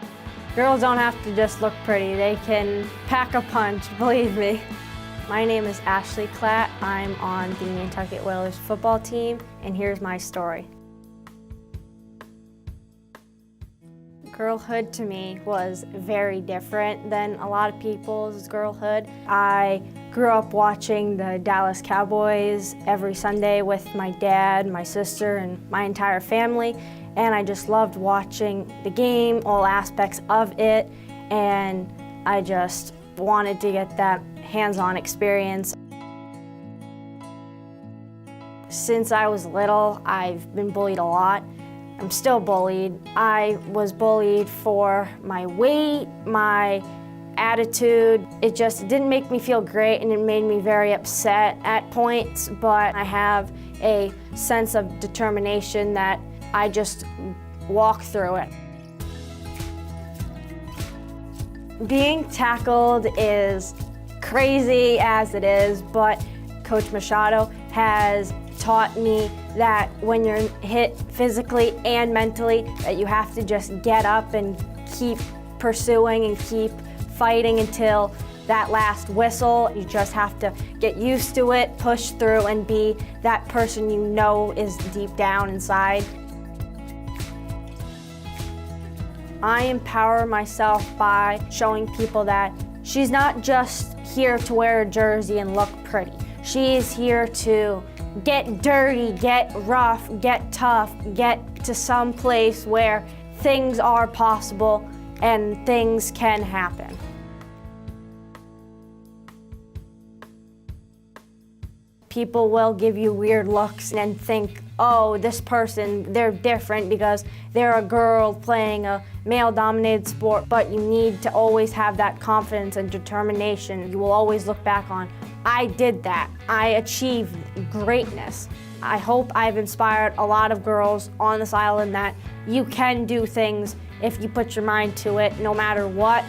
Girls don't have to just look pretty, they can pack a punch, believe me. My name is Ashley Klatt. I'm on the Nantucket Whalers football team, and here's my story. Girlhood to me was very different than a lot of people's girlhood. I grew up watching the Dallas Cowboys every Sunday with my dad, my sister, and my entire family, and I just loved watching the game, all aspects of it, and I just wanted to get that hands-on experience. Since I was little, I've been bullied a lot. I'm still bullied. I was bullied for my weight, my attitude. It just didn't make me feel great, and it made me very upset at points, but I have a sense of determination that I just walk through it. Being tackled is crazy as it is, but Coach Machado has taught me that when you're hit physically and mentally, that you have to just get up and keep pursuing and keep fighting until that last whistle. You just have to get used to it, push through, and be that person you know is deep down inside. I empower myself by showing people that she's not just here to wear a jersey and look pretty. She's here to get dirty, get rough, get tough, get to some place where things are possible and things can happen. People will give you weird looks and think, oh, this person, they're different because they're a girl playing a male-dominated sport, but you need to always have that confidence and determination. You will always look back on, I did that. I achieved greatness. I hope I've inspired a lot of girls on this island that you can do things if you put your mind to it, no matter what.